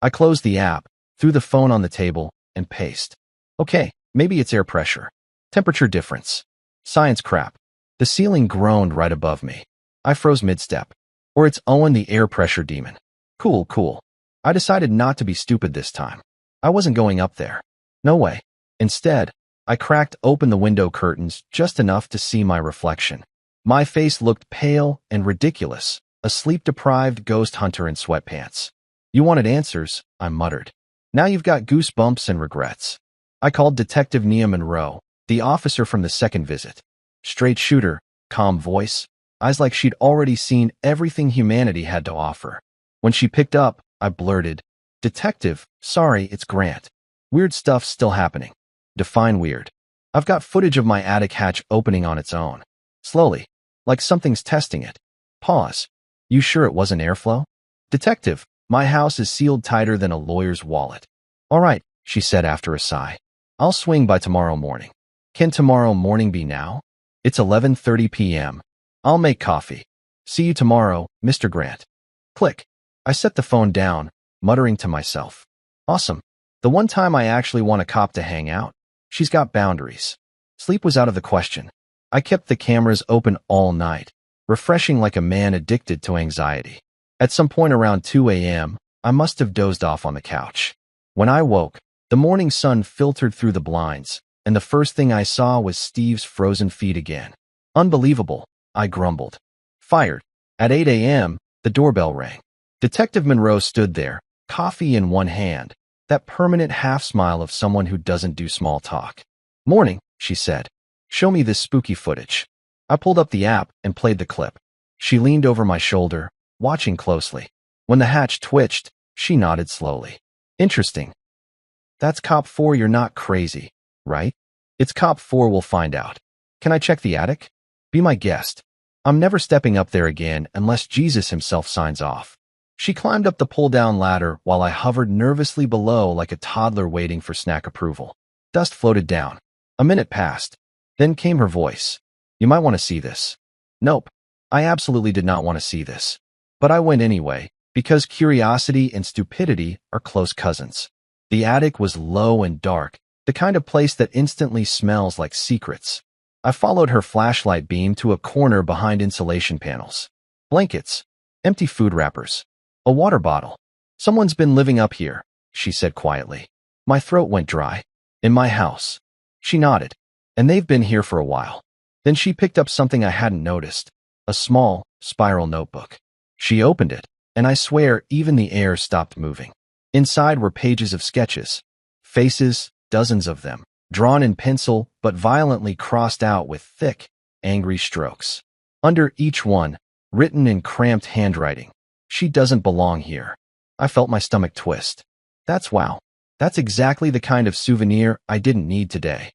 Speaker 1: I closed the app, threw the phone on the table, and paced. Okay, maybe it's air pressure. Temperature difference. Science crap. The ceiling groaned right above me. I froze mid-step. Or it's Owen the air pressure demon. Cool. I decided not to be stupid this time. I wasn't going up there. No way. Instead, I cracked open the window curtains just enough to see my reflection. My face looked pale and ridiculous, a sleep-deprived ghost hunter in sweatpants. You wanted answers, I muttered. Now you've got goosebumps and regrets. I called Detective Nia Monroe, the officer from the second visit. Straight shooter, calm voice, eyes like she'd already seen everything humanity had to offer. When she picked up, I blurted, Detective, sorry, it's Grant. Weird stuff's still happening. Define weird. I've got footage of my attic hatch opening on its own. Slowly, like something's testing it. Pause. You sure it wasn't airflow? Detective, my house is sealed tighter than a lawyer's wallet. All right, she said after a sigh. I'll swing by tomorrow morning. Can tomorrow morning be now? It's 11:30 p.m. I'll make coffee. See you tomorrow, Mr. Grant. Click. I set the phone down, muttering to myself. Awesome. The one time I actually want a cop to hang out. She's got boundaries. Sleep was out of the question. I kept the cameras open all night, refreshing like a man addicted to anxiety. At some point around 2 a.m., I must have dozed off on the couch. When I woke, the morning sun filtered through the blinds, and the first thing I saw was Steve's frozen feet again. Unbelievable, I grumbled. Fired. At 8 a.m., the doorbell rang. Detective Monroe stood there, coffee in one hand, that permanent half-smile of someone who doesn't do small talk. Morning, she said. Show me this spooky footage. I pulled up the app and played the clip. She leaned over my shoulder, watching closely. When the hatch twitched, she nodded slowly. Interesting. That's Cop 4, you're not crazy, right? It's Cop 4, we'll find out. Can I check the attic? Be my guest. I'm never stepping up there again unless Jesus himself signs off. She climbed up the pull-down ladder while I hovered nervously below like a toddler waiting for snack approval. Dust floated down. A minute passed. Then came her voice. You might want to see this. Nope. I absolutely did not want to see this. But I went anyway, because curiosity and stupidity are close cousins. The attic was low and dark, the kind of place that instantly smells like secrets. I followed her flashlight beam to a corner behind insulation panels. Blankets. Empty food wrappers. A water bottle. Someone's been living up here, she said quietly. My throat went dry. In my house. She nodded. And they've been here for a while. Then she picked up something I hadn't noticed. A small, spiral notebook. She opened it, and I swear even the air stopped moving. Inside were pages of sketches. Faces, dozens of them, drawn in pencil but violently crossed out with thick, angry strokes. Under each one, written in cramped handwriting, she doesn't belong here. I felt my stomach twist. Wow. That's exactly the kind of souvenir I didn't need today.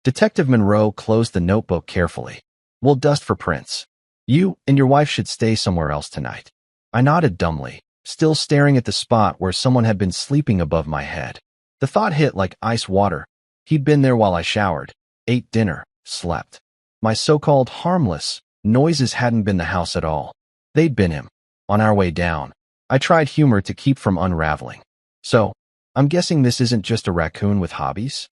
Speaker 1: Detective Monroe closed the notebook carefully. We'll dust for prints. You and your wife should stay somewhere else tonight. I nodded dumbly, still staring at the spot where someone had been sleeping above my head. The thought hit like ice water. He'd been there while I showered, ate dinner, slept. My so-called harmless noises hadn't been the house at all. They'd been him. On our way down, I tried humor to keep from unraveling. So, I'm guessing this isn't just a raccoon with hobbies?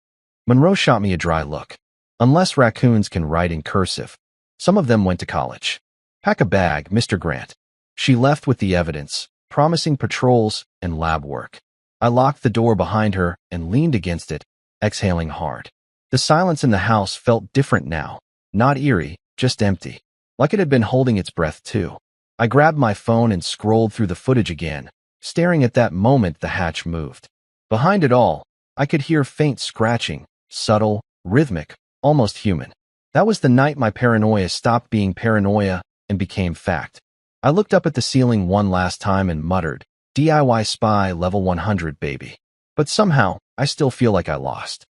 Speaker 1: Monroe shot me a dry look. Unless raccoons can write in cursive, some of them went to college. Pack a bag, Mr. Grant. She left with the evidence, promising patrols and lab work. I locked the door behind her and leaned against it, exhaling hard. The silence in the house felt different now. Not eerie, just empty. Like it had been holding its breath too. I grabbed my phone and scrolled through the footage again, staring at that moment the hatch moved. Behind it all, I could hear faint scratching, subtle, rhythmic, almost human. That was the night my paranoia stopped being paranoia and became fact. I looked up at the ceiling one last time and muttered, DIY spy level 100, baby. But somehow, I still feel like I lost.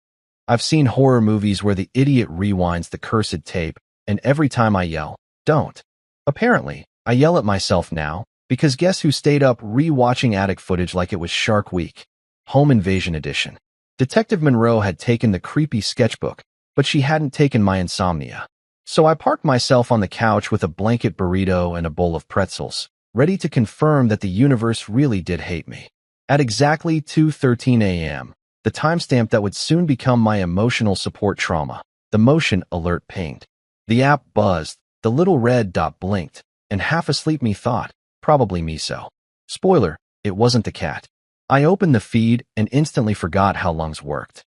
Speaker 1: I've seen horror movies where the idiot rewinds the cursed tape, and every time I yell, don't. Apparently, I yell at myself now, because guess who stayed up re-watching attic footage like it was Shark Week? Home Invasion Edition. Detective Monroe had taken the creepy sketchbook, but she hadn't taken my insomnia. So I parked myself on the couch with a blanket burrito and a bowl of pretzels, ready to confirm that the universe really did hate me. At exactly 2:13 a.m., the timestamp that would soon become my emotional support trauma, the motion alert pinged. The app buzzed, the little red dot blinked, and half asleep me thought, probably Miso. Spoiler, it wasn't the cat. I opened the feed and instantly forgot how lungs worked.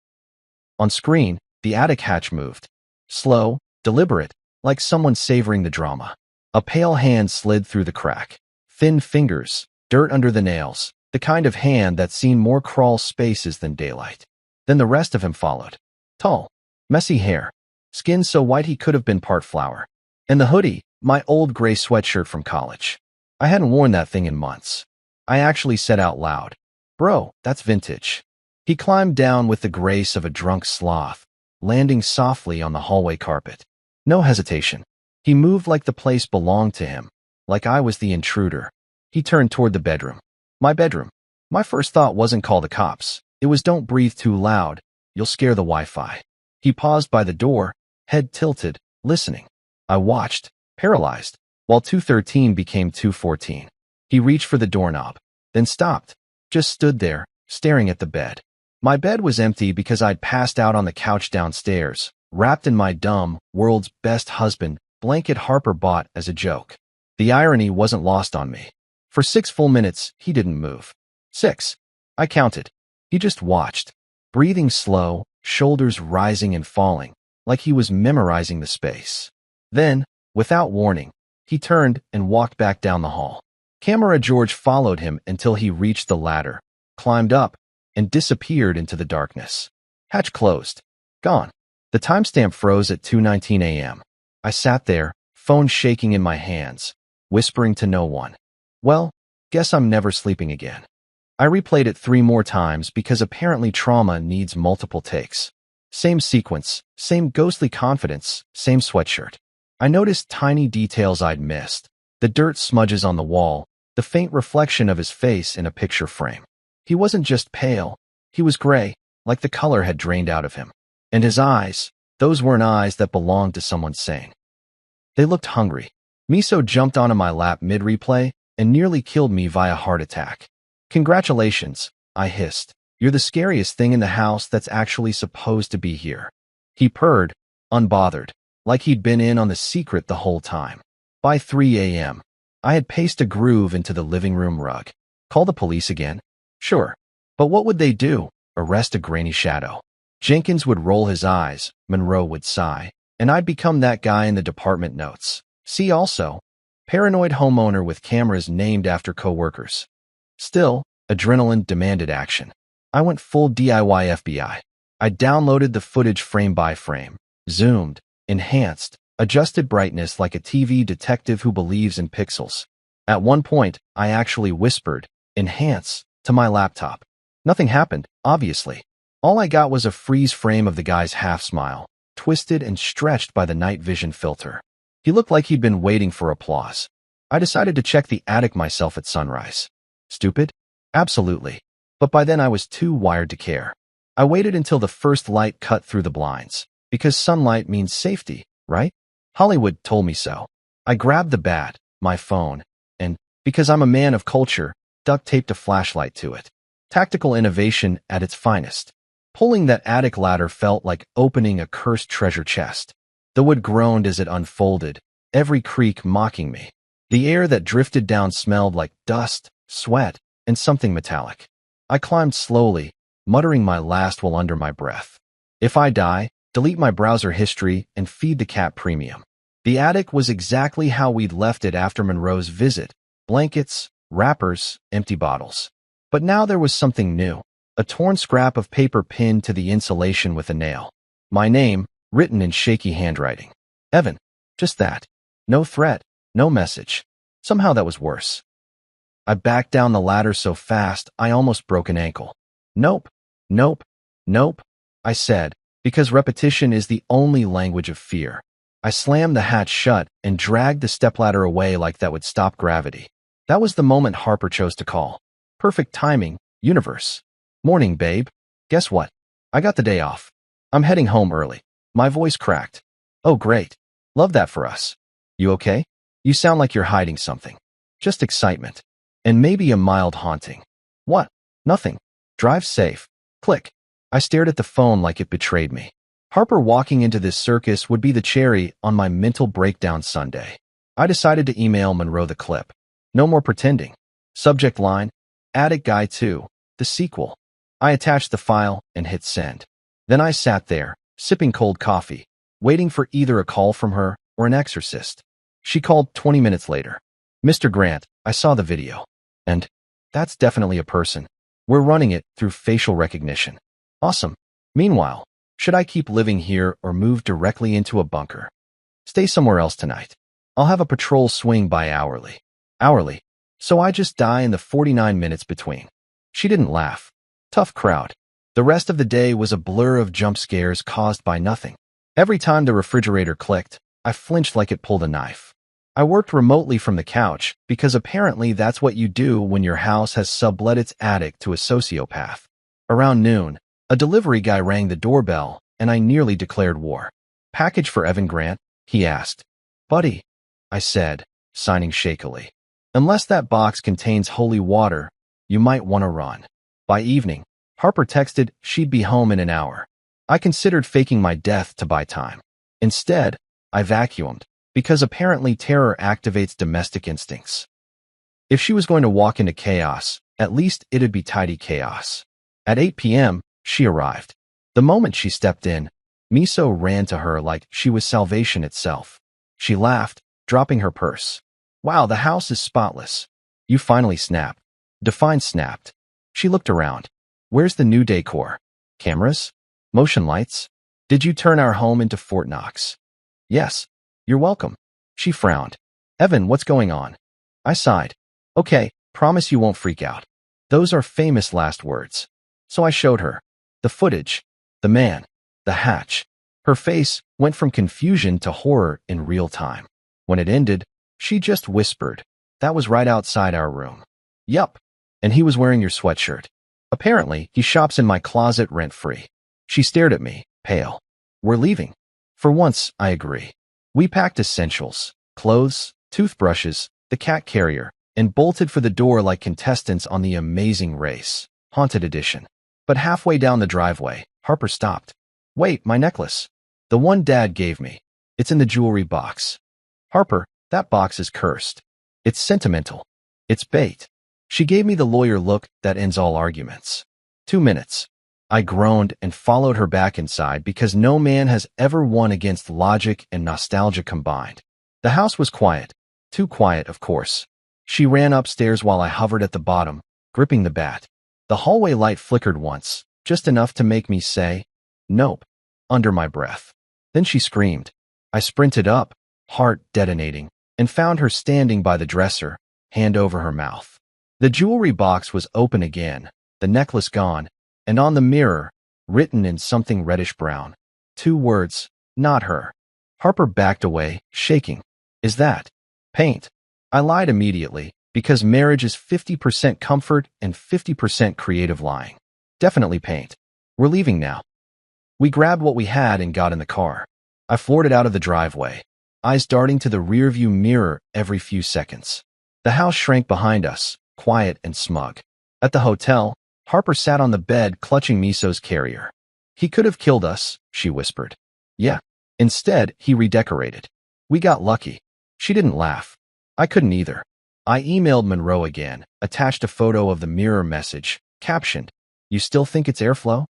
Speaker 1: On screen, the attic hatch moved. Slow, deliberate, like someone savoring the drama. A pale hand slid through the crack. Thin fingers, dirt under the nails, the kind of hand that's seen more crawl spaces than daylight. Then the rest of him followed. Tall, messy hair, skin so white he could have been part flower. And the hoodie, my old gray sweatshirt from college. I hadn't worn that thing in months. I actually said out loud, bro, that's vintage. He climbed down with the grace of a drunk sloth, landing softly on the hallway carpet. No hesitation. He moved like the place belonged to him, like I was the intruder. He turned toward the bedroom. My bedroom. My first thought wasn't call the cops. It was don't breathe too loud. You'll scare the Wi-Fi. He paused by the door, head tilted, listening. I watched, paralyzed, while 2:13 became 2:14. He reached for the doorknob, then stopped, just stood there, staring at the bed. My bed was empty because I'd passed out on the couch downstairs, wrapped in my dumb, world's best husband blanket Harper bought as a joke. The irony wasn't lost on me. For 6 full minutes, he didn't move. 6. I counted. He just watched, breathing slow, shoulders rising and falling, like he was memorizing the space. Then, without warning, he turned and walked back down the hall. Camera George followed him until he reached the ladder, climbed up, and disappeared into the darkness. Hatch closed. Gone. The timestamp froze at 2:19 a.m. I sat there, phone shaking in my hands, whispering to no one. Well, guess I'm never sleeping again. I replayed it 3 more times because apparently trauma needs multiple takes. Same sequence, same ghostly confidence, same sweatshirt. I noticed tiny details I'd missed. The dirt smudges on the wall, the faint reflection of his face in a picture frame. He wasn't just pale, he was gray, like the color had drained out of him. And his eyes, those weren't eyes that belonged to someone sane. They looked hungry. Miso jumped onto my lap mid-replay and nearly killed me via heart attack. Congratulations, I hissed. You're the scariest thing in the house that's actually supposed to be here. He purred, unbothered, like he'd been in on the secret the whole time. By 3 a.m., I had paced a groove into the living room rug. Call the police again? Sure. But what would they do? Arrest a grainy shadow? Jenkins would roll his eyes, Monroe would sigh, and I'd become that guy in the department notes. See also, paranoid homeowner with cameras named after coworkers. Still, adrenaline demanded action. I went full DIY FBI. I downloaded the footage frame by frame, zoomed, enhanced, adjusted brightness like a TV detective who believes in pixels. At one point, I actually whispered, enhance, to my laptop. Nothing happened, obviously. All I got was a freeze frame of the guy's half-smile, twisted and stretched by the night vision filter. He looked like he'd been waiting for applause. I decided to check the attic myself at sunrise. Stupid? Absolutely. But by then I was too wired to care. I waited until the first light cut through the blinds, because sunlight means safety, right? Hollywood told me so. I grabbed the bat, my phone, and, because I'm a man of culture, duct taped a flashlight to it. Tactical innovation at its finest. Pulling that attic ladder felt like opening a cursed treasure chest. The wood groaned as it unfolded, every creak mocking me. The air that drifted down smelled like dust, sweat, and something metallic. I climbed slowly, muttering my last while under my breath. If I die, delete my browser history and feed the cat premium. The attic was exactly how we'd left it after Monroe's visit. Blankets, wrappers, empty bottles. But now there was something new. A torn scrap of paper pinned to the insulation with a nail. My name, written in shaky handwriting. Evan. Just that. No threat, no message. Somehow that was worse. I backed down the ladder so fast I almost broke an ankle. Nope, nope, nope, I said, because repetition is the only language of fear. I slammed the hatch shut and dragged the stepladder away like that would stop gravity. That was the moment Harper chose to call. Perfect timing, universe. Morning, babe. Guess what? I got the day off. I'm heading home early. My voice cracked. Oh, great. Love that for us. You okay? You sound like you're hiding something. Just excitement. And maybe a mild haunting. What? Nothing. Drive safe. Click. I stared at the phone like it betrayed me. Harper walking into this circus would be the cherry on my mental breakdown Sunday. I decided to email Monroe the clip. No more pretending. Subject line, Attic Guy 2, the sequel. I attached the file and hit send. Then I sat there, sipping cold coffee, waiting for either a call from her or an exorcist. She called 20 minutes later. Mr. Grant, I saw the video. And that's definitely a person. We're running it through facial recognition. Awesome. Meanwhile, should I keep living here or move directly into a bunker? Stay somewhere else tonight. I'll have a patrol swing by hourly. Hourly. So I just die in the 49 minutes between. She didn't laugh. Tough crowd. The rest of the day was a blur of jump scares caused by nothing. Every time the refrigerator clicked, I flinched like it pulled a knife. I worked remotely from the couch because apparently that's what you do when your house has sublet its attic to a sociopath. Around noon, a delivery guy rang the doorbell and I nearly declared war. Package for Evan Grant? He asked. Buddy, I said, signing shakily. Unless that box contains holy water, you might want to run. By evening, Harper texted she'd be home in an hour. I considered faking my death to buy time. Instead, I vacuumed, because apparently terror activates domestic instincts. If she was going to walk into chaos, at least it'd be tidy chaos. At 8 p.m., she arrived. The moment she stepped in, Miso ran to her like she was salvation itself. She laughed, dropping her purse. Wow, the house is spotless. You finally snapped. Define snapped. She looked around. Where's the new decor? Cameras? Motion lights? Did you turn our home into Fort Knox? Yes. You're welcome. She frowned. Evan, what's going on? I sighed. Okay, promise you won't freak out. Those are famous last words. So I showed her. The footage. The man. The hatch. Her face went from confusion to horror in real time. When it ended, she just whispered. That was right outside our room. Yup. And he was wearing your sweatshirt. Apparently, he shops in my closet rent-free. She stared at me, pale. We're leaving. For once, I agree. We packed essentials, clothes, toothbrushes, the cat carrier, and bolted for the door like contestants on The Amazing Race, Haunted Edition. But halfway down the driveway, Harper stopped. Wait, my necklace. The one Dad gave me. It's in the jewelry box. Harper, that box is cursed. It's sentimental. It's bait. She gave me the lawyer look that ends all arguments. 2 minutes. I groaned and followed her back inside because no man has ever won against logic and nostalgia combined. The house was quiet. Too quiet, of course. She ran upstairs while I hovered at the bottom, gripping the bat. The hallway light flickered once, just enough to make me say, nope, under my breath. Then she screamed. I sprinted up, heart detonating, and found her standing by the dresser, hand over her mouth. The jewelry box was open again, the necklace gone, and on the mirror, written in something reddish-brown, 2 words, not her. Harper backed away, shaking. Is that paint? I lied immediately, because marriage is 50% comfort and 50% creative lying. Definitely paint. We're leaving now. We grabbed what we had and got in the car. I floored it out of the driveway. eyes darting to the rearview mirror every few seconds. The house shrank behind us, quiet and smug. At the hotel, Harper sat on the bed clutching Miso's carrier. "He could have killed us," she whispered. "Yeah. Instead, he redecorated. We got lucky." She didn't laugh. I couldn't either. I emailed Monroe again, attached a photo of the mirror message, captioned, "You still think it's airflow?"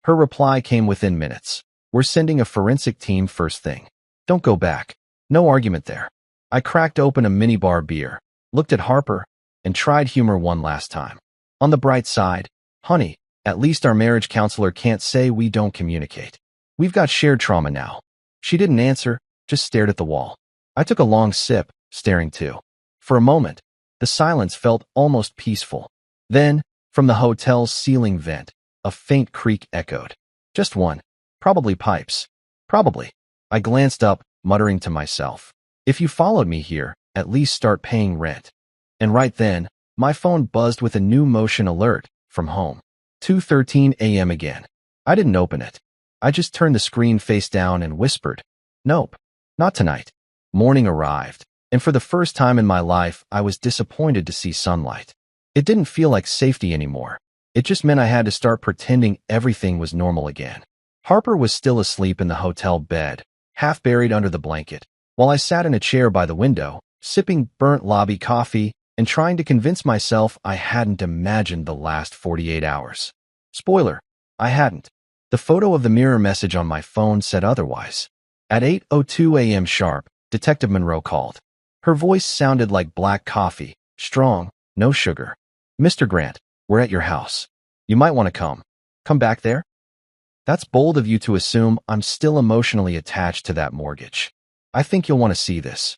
Speaker 1: Her reply came within minutes. "We're sending a forensic team first thing. Don't go back." No argument there. I cracked open a minibar beer, looked at Harper, and tried humor one last time. "On the bright side, honey, at least our marriage counselor can't say we don't communicate. We've got shared trauma now." She didn't answer, just stared at the wall. I took a long sip, staring too. For a moment, the silence felt almost peaceful. Then, from the hotel's ceiling vent, a faint creak echoed. Just one. Probably pipes. Probably. I glanced up, muttering to myself, "If you followed me here, at least start paying rent." And right then, my phone buzzed with a new motion alert from home. 2:13 a.m. again. I didn't open it. I just turned the screen face down and whispered, "Nope, not tonight." Morning arrived, and for the first time in my life, I was disappointed to see sunlight. It didn't feel like safety anymore. It just meant I had to start pretending everything was normal again. Harper was still asleep in the hotel bed, half buried under the blanket, while I sat in a chair by the window, sipping burnt lobby coffee and trying to convince myself I hadn't imagined the last 48 hours. Spoiler, I hadn't. The photo of the mirror message on my phone said otherwise. At 8:02 a.m. sharp, Detective Monroe called. Her voice sounded like black coffee, strong, no sugar. "Mr. Grant, we're at your house. You might want to come. Come back there?" That's bold of you to assume I'm still emotionally attached to that mortgage. I think you'll want to see this.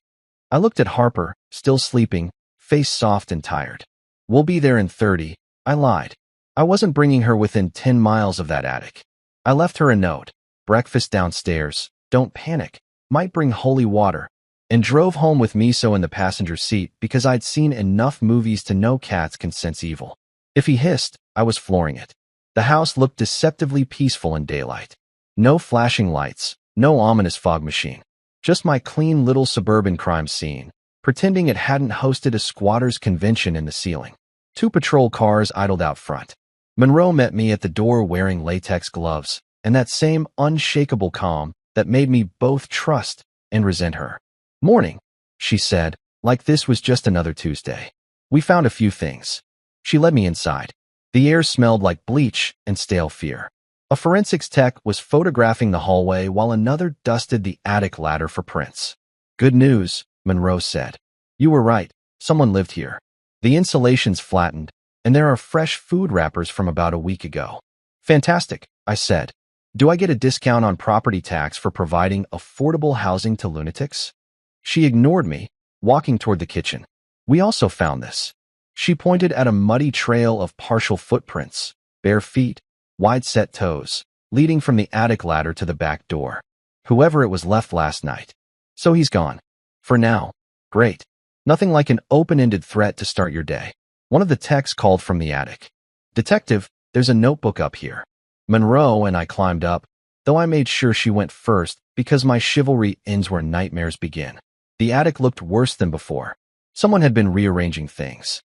Speaker 1: I looked at Harper, still sleeping, face soft and tired. "We'll be there in 30, I lied. I wasn't bringing her within 10 miles of that attic. I left her a note. Breakfast downstairs. Don't panic. Might bring holy water. And drove home with Miso in the passenger seat because I'd seen enough movies to know cats can sense evil. If he hissed, I was flooring it. The house looked deceptively peaceful in daylight. No flashing lights, no ominous fog machine. Just my clean little suburban crime scene, pretending it hadn't hosted a squatters' convention in the ceiling. 2 patrol cars idled out front. Monroe met me at the door wearing latex gloves, and that same unshakable calm that made me both trust and resent her. "Morning," she said, like this was just another Tuesday. "We found a few things." She led me inside. The air smelled like bleach and stale fear. A forensics tech was photographing the hallway while another dusted the attic ladder for prints. "Good news," Monroe said. "You were right. Someone lived here. The insulation's flattened, and there are fresh food wrappers from about a week ago." "Fantastic," I said. "Do I get a discount on property tax for providing affordable housing to lunatics?" She ignored me, walking toward the kitchen. "We also found this." She pointed at a muddy trail of partial footprints, bare feet, wide-set toes, leading from the attic ladder to the back door. "Whoever it was left last night. So he's gone. For now. Great. Nothing like an open-ended threat to start your day." One of the techs called from the attic. "Detective, there's a notebook up here." Monroe and I climbed up, though I made sure she went first because my chivalry ends where nightmares begin. The attic looked worse than before. Someone had been rearranging things.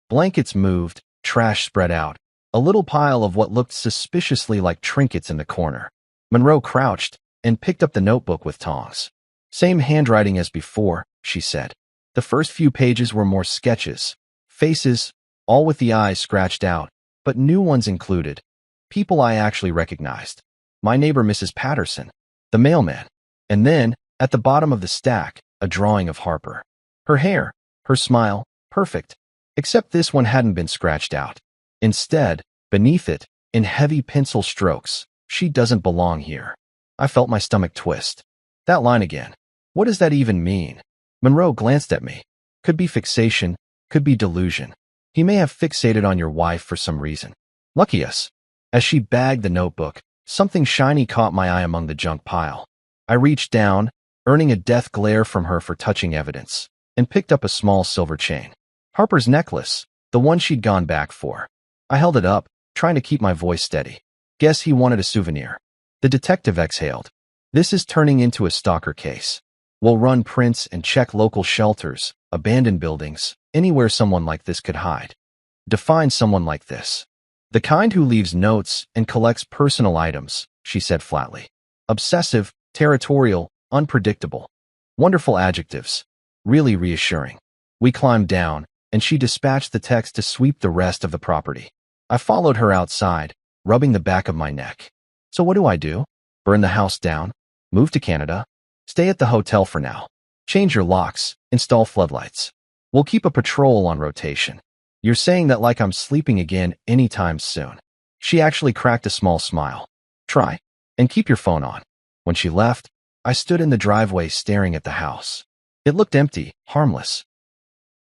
Speaker 1: Blankets moved, trash spread out, a little pile of what looked suspiciously like trinkets in the corner. Monroe crouched and picked up the notebook with tongs. "Same handwriting as before," she said. The first few pages were more sketches, faces, all with the eyes scratched out, but new ones included. People I actually recognized. My neighbor Mrs. Patterson, the mailman. And then, at the bottom of the stack, a drawing of Harper. Her hair, her smile, perfect. Except this one hadn't been scratched out. Instead, beneath it, in heavy pencil strokes, "She doesn't belong here." I felt my stomach twist. That line again. What does that even mean? Monroe glanced at me. Could be fixation, could be delusion. He may have fixated on your wife for some reason. Lucky us. As she bagged the notebook, something shiny caught my eye among the junk pile. I reached down, earning a death glare from her for touching evidence, and picked up a small silver chain. Harper's necklace, the one she'd gone back for. I held it up, trying to keep my voice steady. Guess he wanted a souvenir. The detective exhaled. This is turning into a stalker case. We'll run prints and check local shelters, abandoned buildings, anywhere someone like this could hide. Define someone like this. The kind who leaves notes and collects personal items, she said flatly. Obsessive, territorial, unpredictable. Wonderful adjectives. Really reassuring. We climbed down, and she dispatched the text to sweep the rest of the property. I followed her outside, rubbing the back of my neck. So what do? Burn the house down? Move to Canada? Stay at the hotel for now. Change your locks, install floodlights. We'll keep a patrol on rotation. You're saying that like I'm sleeping again anytime soon. She actually cracked a small smile. Try. And keep your phone on. When she left, I stood in the driveway staring at the house. It looked empty, harmless.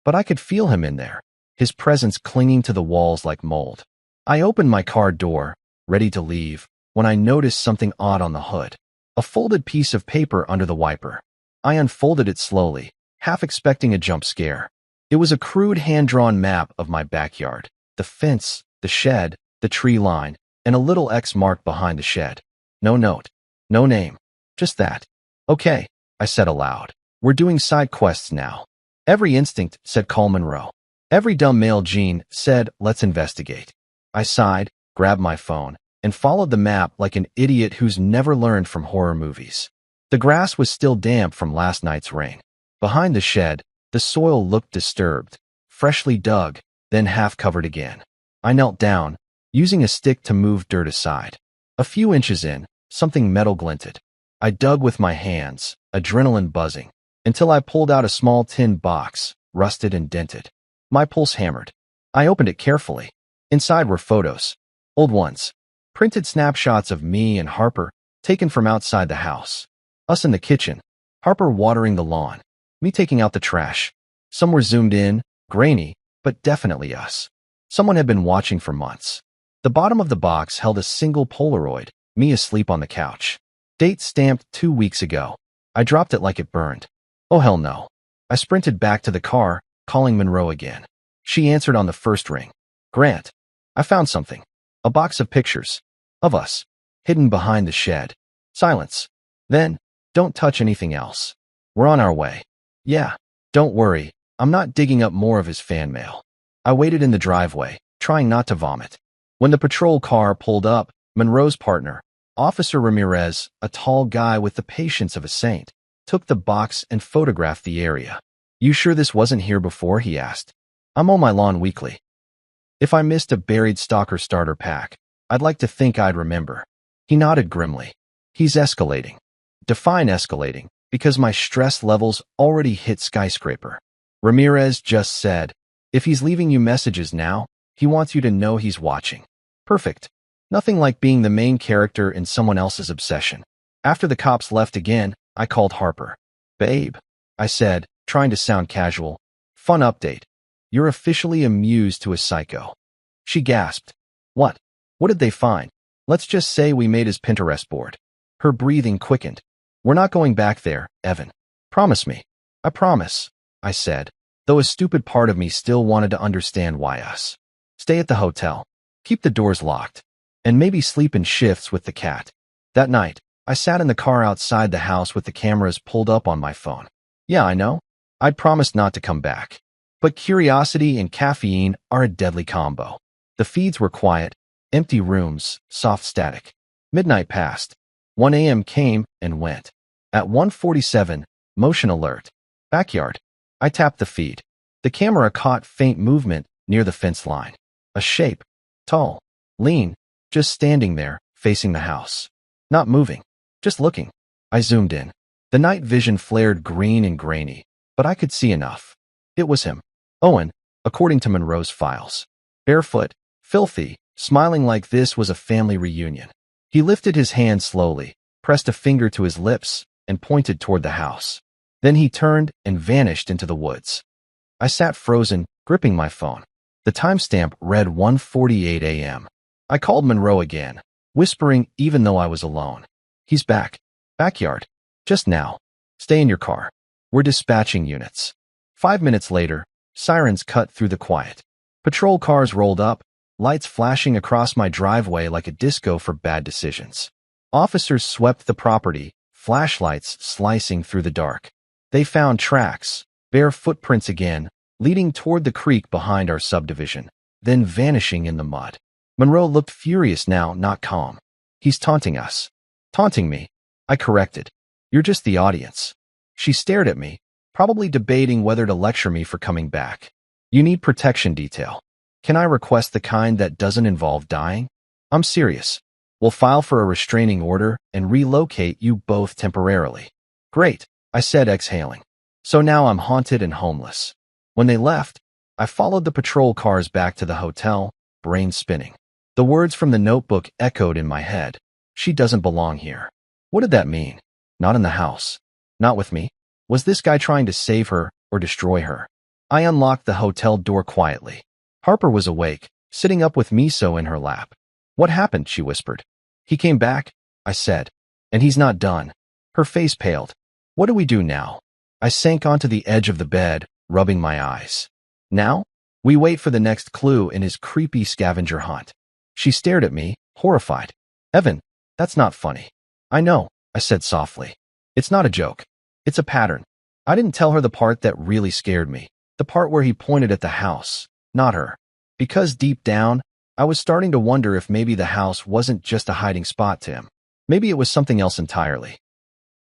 Speaker 1: But I could feel him in there, his presence clinging to the walls like mold. I opened my car door, ready to leave, when I noticed something odd on the hood. A folded piece of paper under the wiper. I unfolded it slowly, half expecting a jump scare. It was a crude hand-drawn map of my backyard. The fence, the shed, the tree line, and a little X marked behind the shed. No note. No name. Just that. Okay, I said aloud. We're doing side quests now. Every instinct said call Monroe. Every dumb male gene said let's investigate. I sighed, grabbed my phone, and followed the map like an idiot who's never learned from horror movies. The grass was still damp from last night's rain. Behind the shed, the soil looked disturbed, freshly dug, then half covered again. I knelt down, using a stick to move dirt aside. A few inches in, something metal glinted. I dug with my hands, adrenaline buzzing, until I pulled out a small tin box, rusted and dented. My pulse hammered. I opened it carefully. Inside were photos. Old ones. Printed snapshots of me and Harper, taken from outside the house. Us in the kitchen. Harper watering the lawn. Me taking out the trash. Some were zoomed in, grainy, but definitely us. Someone had been watching for months. The bottom of the box held a single Polaroid, me asleep on the couch. Date stamped 2 weeks ago. I dropped it like it burned. Oh hell no. I sprinted back to the car, calling Monroe again. She answered on the first ring. Grant. I found something. A box of pictures. Of us. Hidden behind the shed. Silence. Then, don't touch anything else. We're on our way. Yeah. Don't worry. I'm not digging up more of his fan mail. I waited in the driveway, trying not to vomit. When the patrol car pulled up, Monroe's partner, Officer Ramirez, a tall guy with the patience of a saint, took the box and photographed the area. You sure this wasn't here before? He asked. I mow my lawn weekly. If I missed a buried stalker starter pack, I'd like to think I'd remember. He nodded grimly. He's escalating. Define escalating, because my stress levels already hit skyscraper. Ramirez just said, if he's leaving you messages now, he wants you to know he's watching. Perfect. Nothing like being the main character in someone else's obsession. After the cops left again, I called Harper. Babe, I said, trying to sound casual. Fun update. You're officially amused to a psycho. She gasped. What? What did they find? Let's just say we made his Pinterest board. Her breathing quickened. We're not going back there, Evan. Promise me. I promise, I said, though a stupid part of me still wanted to understand why us. Stay at the hotel. Keep the doors locked. And maybe sleep in shifts with the cat. That night, I sat in the car outside the house with the cameras pulled up on my phone. Yeah, I know. I'd promised not to come back. But curiosity and caffeine are a deadly combo. The feeds were quiet, empty rooms, soft static. Midnight passed. 1 a.m. came and went. At 1:47, motion alert. Backyard. I tapped the feed. The camera caught faint movement near the fence line. A shape. Tall. Lean. Just standing there, facing the house. Not moving. Just looking. I zoomed in. The night vision flared green and grainy, but I could see enough. It was him. Owen, according to Monroe's files. Barefoot, filthy, smiling like this was a family reunion. He lifted his hand slowly, pressed a finger to his lips, and pointed toward the house. Then he turned and vanished into the woods. I sat frozen, gripping my phone. The timestamp read 1:48 a.m. I called Monroe again, whispering even though I was alone. He's back. Backyard. Just now. Stay in your car. We're dispatching units. 5 minutes later, sirens cut through the quiet. Patrol cars rolled up, lights flashing across my driveway like a disco for bad decisions. Officers swept the property, flashlights slicing through the dark. They found tracks, bare footprints again, leading toward the creek behind our subdivision, then vanishing in the mud. Monroe looked furious now, not calm. He's taunting us. Taunting me, I corrected. You're just the audience. She stared at me, probably debating whether to lecture me for coming back. You need protection detail. Can I request the kind that doesn't involve dying? I'm serious. We'll file for a restraining order and relocate you both temporarily. Great, I said, exhaling. So now I'm haunted and homeless. When they left, I followed the patrol cars back to the hotel, brain spinning. The words from the notebook echoed in my head. She doesn't belong here. What did that mean? Not in the house. Not with me. Was this guy trying to save her or destroy her? I unlocked the hotel door quietly. Harper was awake, sitting up with miso in her lap. What happened? She whispered. He came back, I said. And he's not done. Her face paled. What do we do now? I sank onto the edge of the bed, rubbing my eyes. Now? We wait for the next clue in his creepy scavenger hunt. She stared at me, horrified. Evan, that's not funny. I know, I said softly. It's not a joke. It's a pattern. I didn't tell her the part that really scared me, the part where he pointed at the house, not her. Because deep down, I was starting to wonder if maybe the house wasn't just a hiding spot to him. Maybe it was something else entirely.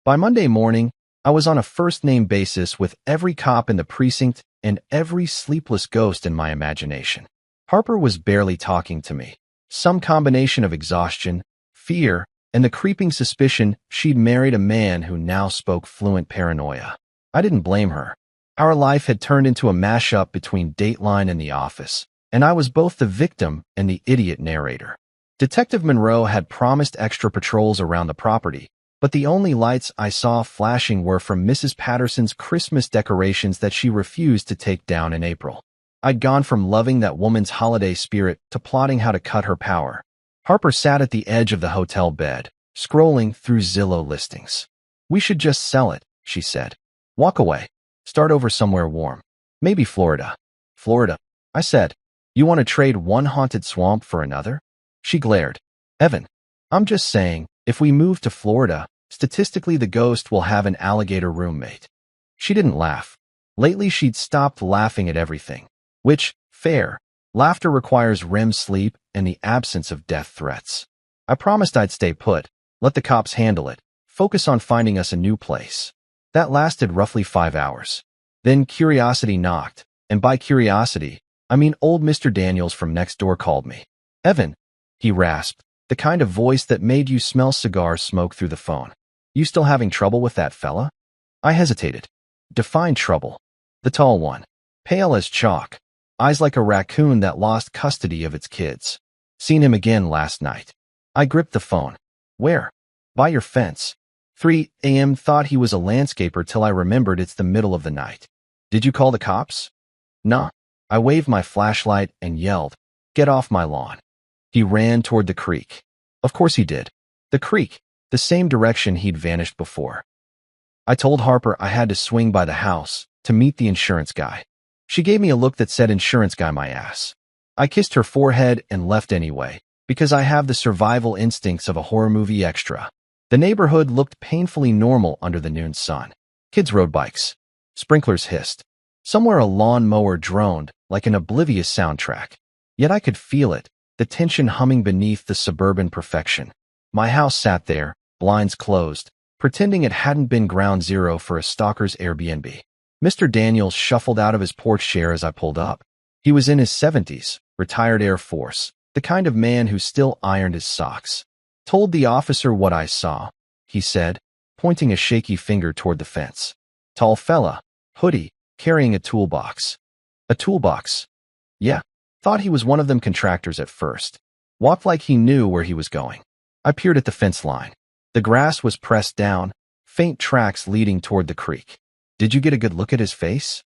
Speaker 1: By Monday morning, I was on a first-name basis with every cop in the precinct and every sleepless ghost in my imagination. Harper was barely talking to me. Some combination of exhaustion, fear, and the creeping suspicion she'd married a man who now spoke fluent paranoia. I didn't blame her. Our life had turned into a mashup between Dateline and The Office, and I was both the victim and the idiot narrator. Detective Monroe had promised extra patrols around the property, but the only lights I saw flashing were from Mrs. Patterson's Christmas decorations that she refused to take down in April. I'd gone from loving that woman's holiday spirit to plotting how to cut her power. Harper sat at the edge of the hotel bed, scrolling through Zillow listings. We should just sell it, she said. Walk away. Start over somewhere warm. Maybe Florida. Florida, I said. You want to trade one haunted swamp for another? She glared. Evan, I'm just saying, if we move to Florida, statistically the ghost will have an alligator roommate. She didn't laugh. Lately she'd stopped laughing at everything. Which, fair. Laughter requires REM sleep and the absence of death threats. I promised I'd stay put, let the cops handle it, focus on finding us a new place. That lasted roughly 5 hours. Then curiosity knocked, and by curiosity, I mean old Mr. Daniels from next door called me. Evan, he rasped, the kind of voice that made you smell cigar smoke through the phone. You still having trouble with that fella? I hesitated. Define trouble. The tall one. Pale as chalk. Eyes like a raccoon that lost custody of its kids. Seen him again last night. I gripped the phone. Where? By your fence. 3 a.m. Thought he was a landscaper till I remembered it's the middle of the night. Did you call the cops? Nah. I waved my flashlight and yelled, get off my lawn. He ran toward the creek. Of course he did. The creek, the same direction he'd vanished before. I told Harper I had to swing by the house to meet the insurance guy. She gave me a look that said insurance guy my ass. I kissed her forehead and left anyway, because I have the survival instincts of a horror movie extra. The neighborhood looked painfully normal under the noon sun. Kids rode bikes. Sprinklers hissed. Somewhere a lawnmower droned like an oblivious soundtrack. Yet I could feel it, the tension humming beneath the suburban perfection. My house sat there, blinds closed, pretending it hadn't been ground zero for a stalker's Airbnb. Mr. Daniels shuffled out of his porch chair as I pulled up. He was in his 70s, retired Air Force, the kind of man who still ironed his socks. Told the officer what I saw, he said, pointing a shaky finger toward the fence. Tall fella, hoodie, carrying a toolbox. A toolbox? Yeah. Thought he was one of them contractors at first. Walked like he knew where he was going. I peered at the fence line. The grass was pressed down, faint tracks leading toward the creek. Did you get a good look at his face?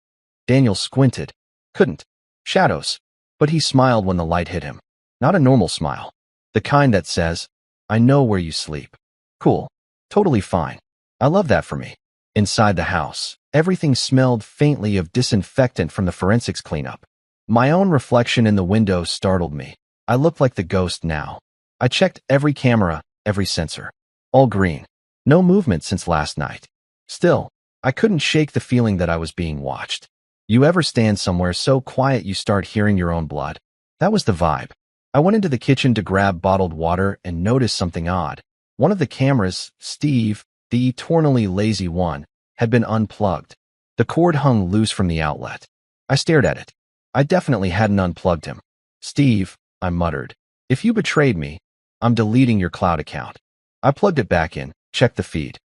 Speaker 1: Daniel squinted. Couldn't. Shadows. But he smiled when the light hit him. Not a normal smile. The kind that says, I know where you sleep. Cool. Totally fine. I love that for me. Inside the house, everything smelled faintly of disinfectant from the forensics cleanup. My own reflection in the window startled me. I looked like the ghost now. I checked every camera, every sensor. All green. No movement since last night. Still, I couldn't shake the feeling that I was being watched. You ever stand somewhere so quiet you start hearing your own blood? That was the vibe. I went into the kitchen to grab bottled water and noticed something odd. One of the cameras, Steve, the eternally lazy one, had been unplugged. The cord hung loose from the outlet. I stared at it. I definitely hadn't unplugged him. Steve, I muttered, if you betrayed me, I'm deleting your cloud account. I plugged it back in, checked the feed.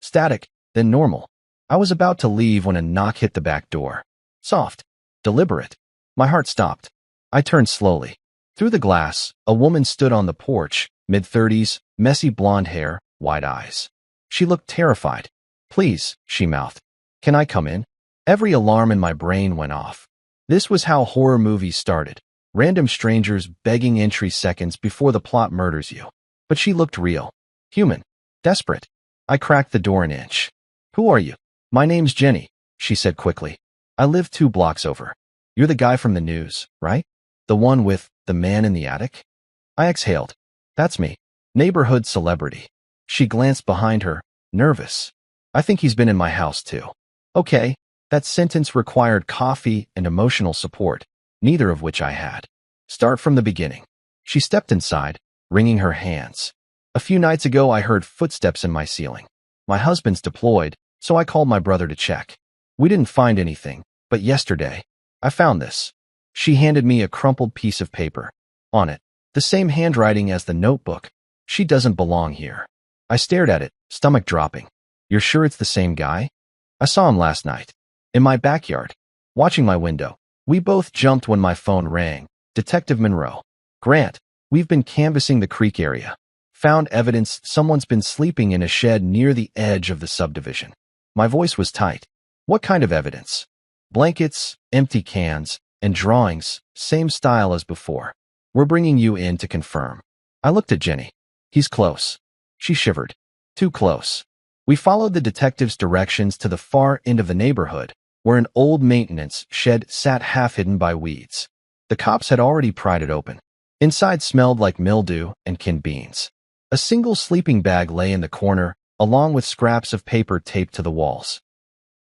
Speaker 1: Static, then normal. I was about to leave when a knock hit the back door. Soft. Deliberate. My heart stopped. I turned slowly. Through the glass, a woman stood on the porch, mid-30s, messy blonde hair, wide eyes. She looked terrified. Please, she mouthed. Can I come in? Every alarm in my brain went off. This was how horror movies started. Random strangers begging entry seconds before the plot murders you. But she looked real. Human. Desperate. I cracked the door an inch. Who are you? My name's Jenny, she said quickly. I live 2 blocks over. You're the guy from the news, right? The one with the man in the attic? I exhaled. That's me. Neighborhood celebrity. She glanced behind her, nervous. I think he's been in my house too. Okay, that sentence required coffee and emotional support, neither of which I had. Start from the beginning. She stepped inside, wringing her hands. A few nights ago, I heard footsteps in my ceiling. My husband's deployed, so I called my brother to check. We didn't find anything, but yesterday, I found this. She handed me a crumpled piece of paper. On it, the same handwriting as the notebook. She doesn't belong here. I stared at it, stomach dropping. You're sure it's the same guy? I saw him last night. In my backyard. Watching my window. We both jumped when my phone rang. Detective Monroe. Grant, we've been canvassing the creek area. Found evidence someone's been sleeping in a shed near the edge of the subdivision. My voice was tight. What kind of evidence? Blankets, empty cans, and drawings, same style as before. We're bringing you in to confirm. I looked at Jenny. He's close. She shivered. Too close. We followed the detective's directions to the far end of the neighborhood, where an old maintenance shed sat half hidden by weeds. The cops had already pried it open. Inside smelled like mildew and canned beans. A single sleeping bag lay in the corner, along with scraps of paper taped to the walls.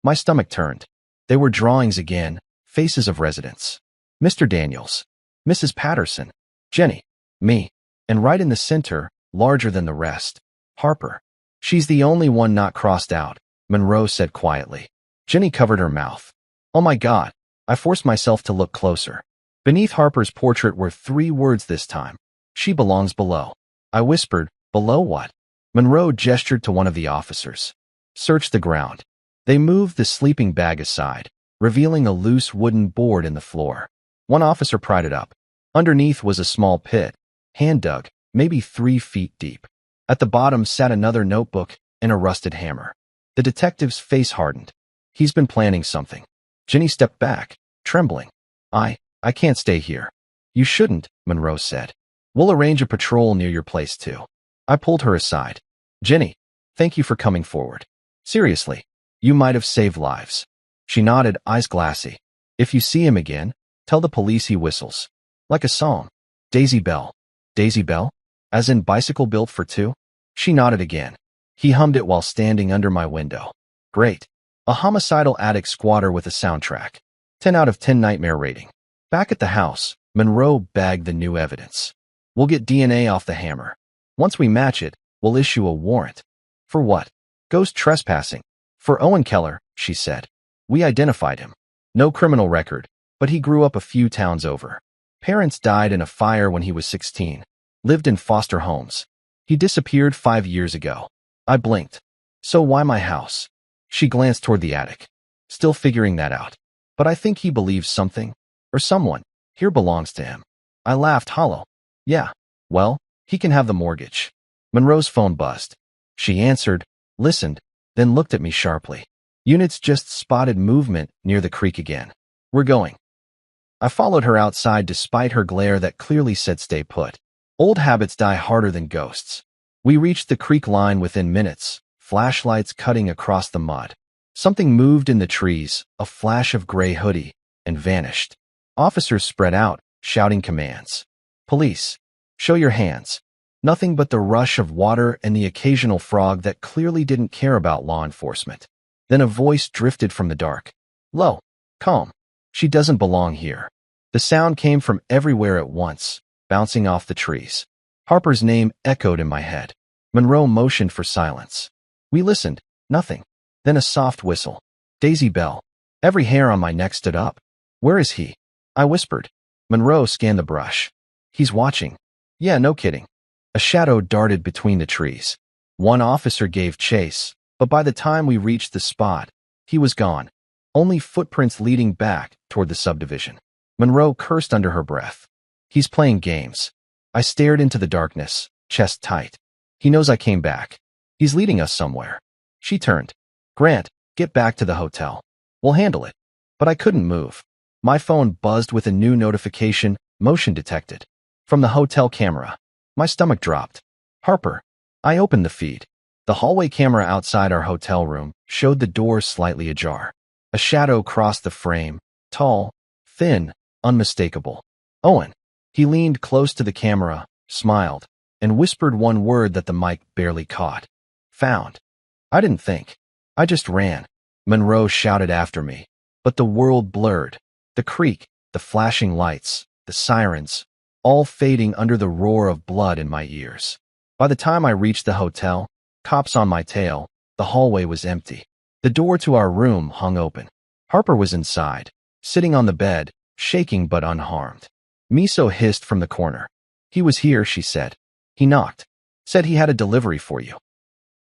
Speaker 1: My stomach turned. They were drawings again, faces of residents. Mr. Daniels, Mrs. Patterson, Jenny, me, and right in the center, larger than the rest, Harper. She's the only one not crossed out, Monroe said quietly. Jenny covered her mouth. Oh my God, I forced myself to look closer. Beneath Harper's portrait were 3 words this time. She belongs below. I whispered, below what? Monroe gestured to one of the officers. Search the ground. They moved the sleeping bag aside, revealing a loose wooden board in the floor. One officer pried it up. Underneath was a small pit, hand-dug, maybe 3 feet deep. At the bottom sat another notebook and a rusted hammer. The detective's face hardened. He's been planning something. Jenny stepped back, trembling. I can't stay here. You shouldn't, Monroe said. We'll arrange a patrol near your place too. I pulled her aside. Jenny, thank you for coming forward. Seriously, you might have saved lives. She nodded, eyes glassy. If you see him again, tell the police he whistles. Like a song. Daisy Bell. Daisy Bell? As in bicycle built for 2? She nodded again. He hummed it while standing under my window. Great. A homicidal attic squatter with a soundtrack. 10 out of 10 nightmare rating. Back at the house, Monroe bagged the new evidence. We'll get DNA off the hammer. Once we match it, we'll issue a warrant. For what? Ghost trespassing. For Owen Keller, she said. We identified him. No criminal record, but he grew up a few towns over. Parents died in a fire when he was 16. Lived in foster homes. He disappeared 5 years ago. I blinked. So why my house? She glanced toward the attic. Still figuring that out. But I think he believes something, or someone, here belongs to him. I laughed hollow. Yeah, well, he can have the mortgage. Monroe's phone buzzed. She answered, listened, then looked at me sharply. Units just spotted movement near the creek again. We're going. I followed her outside despite her glare that clearly said stay put. Old habits die harder than ghosts. We reached the creek line within minutes, flashlights cutting across the mud. Something moved in the trees, a flash of gray hoodie, and vanished. Officers spread out, shouting commands. Police, show your hands. Nothing but the rush of water and the occasional frog that clearly didn't care about law enforcement. Then a voice drifted from the dark. Low. Calm. She doesn't belong here. The sound came from everywhere at once, bouncing off the trees. Harper's name echoed in my head. Monroe motioned for silence. We listened. Nothing. Then a soft whistle. Daisy Bell. Every hair on my neck stood up. Where is he? I whispered. Monroe scanned the brush. He's watching. Yeah, no kidding. A shadow darted between the trees. One officer gave chase, but by the time we reached the spot, he was gone. Only footprints leading back toward the subdivision. Monroe cursed under her breath. He's playing games. I stared into the darkness, chest tight. He knows I came back. He's leading us somewhere. She turned. Grant, get back to the hotel. We'll handle it. But I couldn't move. My phone buzzed with a new notification, motion detected. From the hotel camera. My stomach dropped. Harper. I opened the feed. The hallway camera outside our hotel room showed the door slightly ajar. A shadow crossed the frame, tall, thin, unmistakable. Owen. He leaned close to the camera, smiled, and whispered one word that the mic barely caught. Found. I didn't think. I just ran. Monroe shouted after me. But the world blurred. The creek, the flashing lights, the sirens, all fading under the roar of blood in my ears. By the time I reached the hotel, cops on my tail, the hallway was empty. The door to our room hung open. Harper was inside, sitting on the bed, shaking but unharmed. Miso hissed from the corner. He was here, she said. He knocked. Said he had a delivery for you.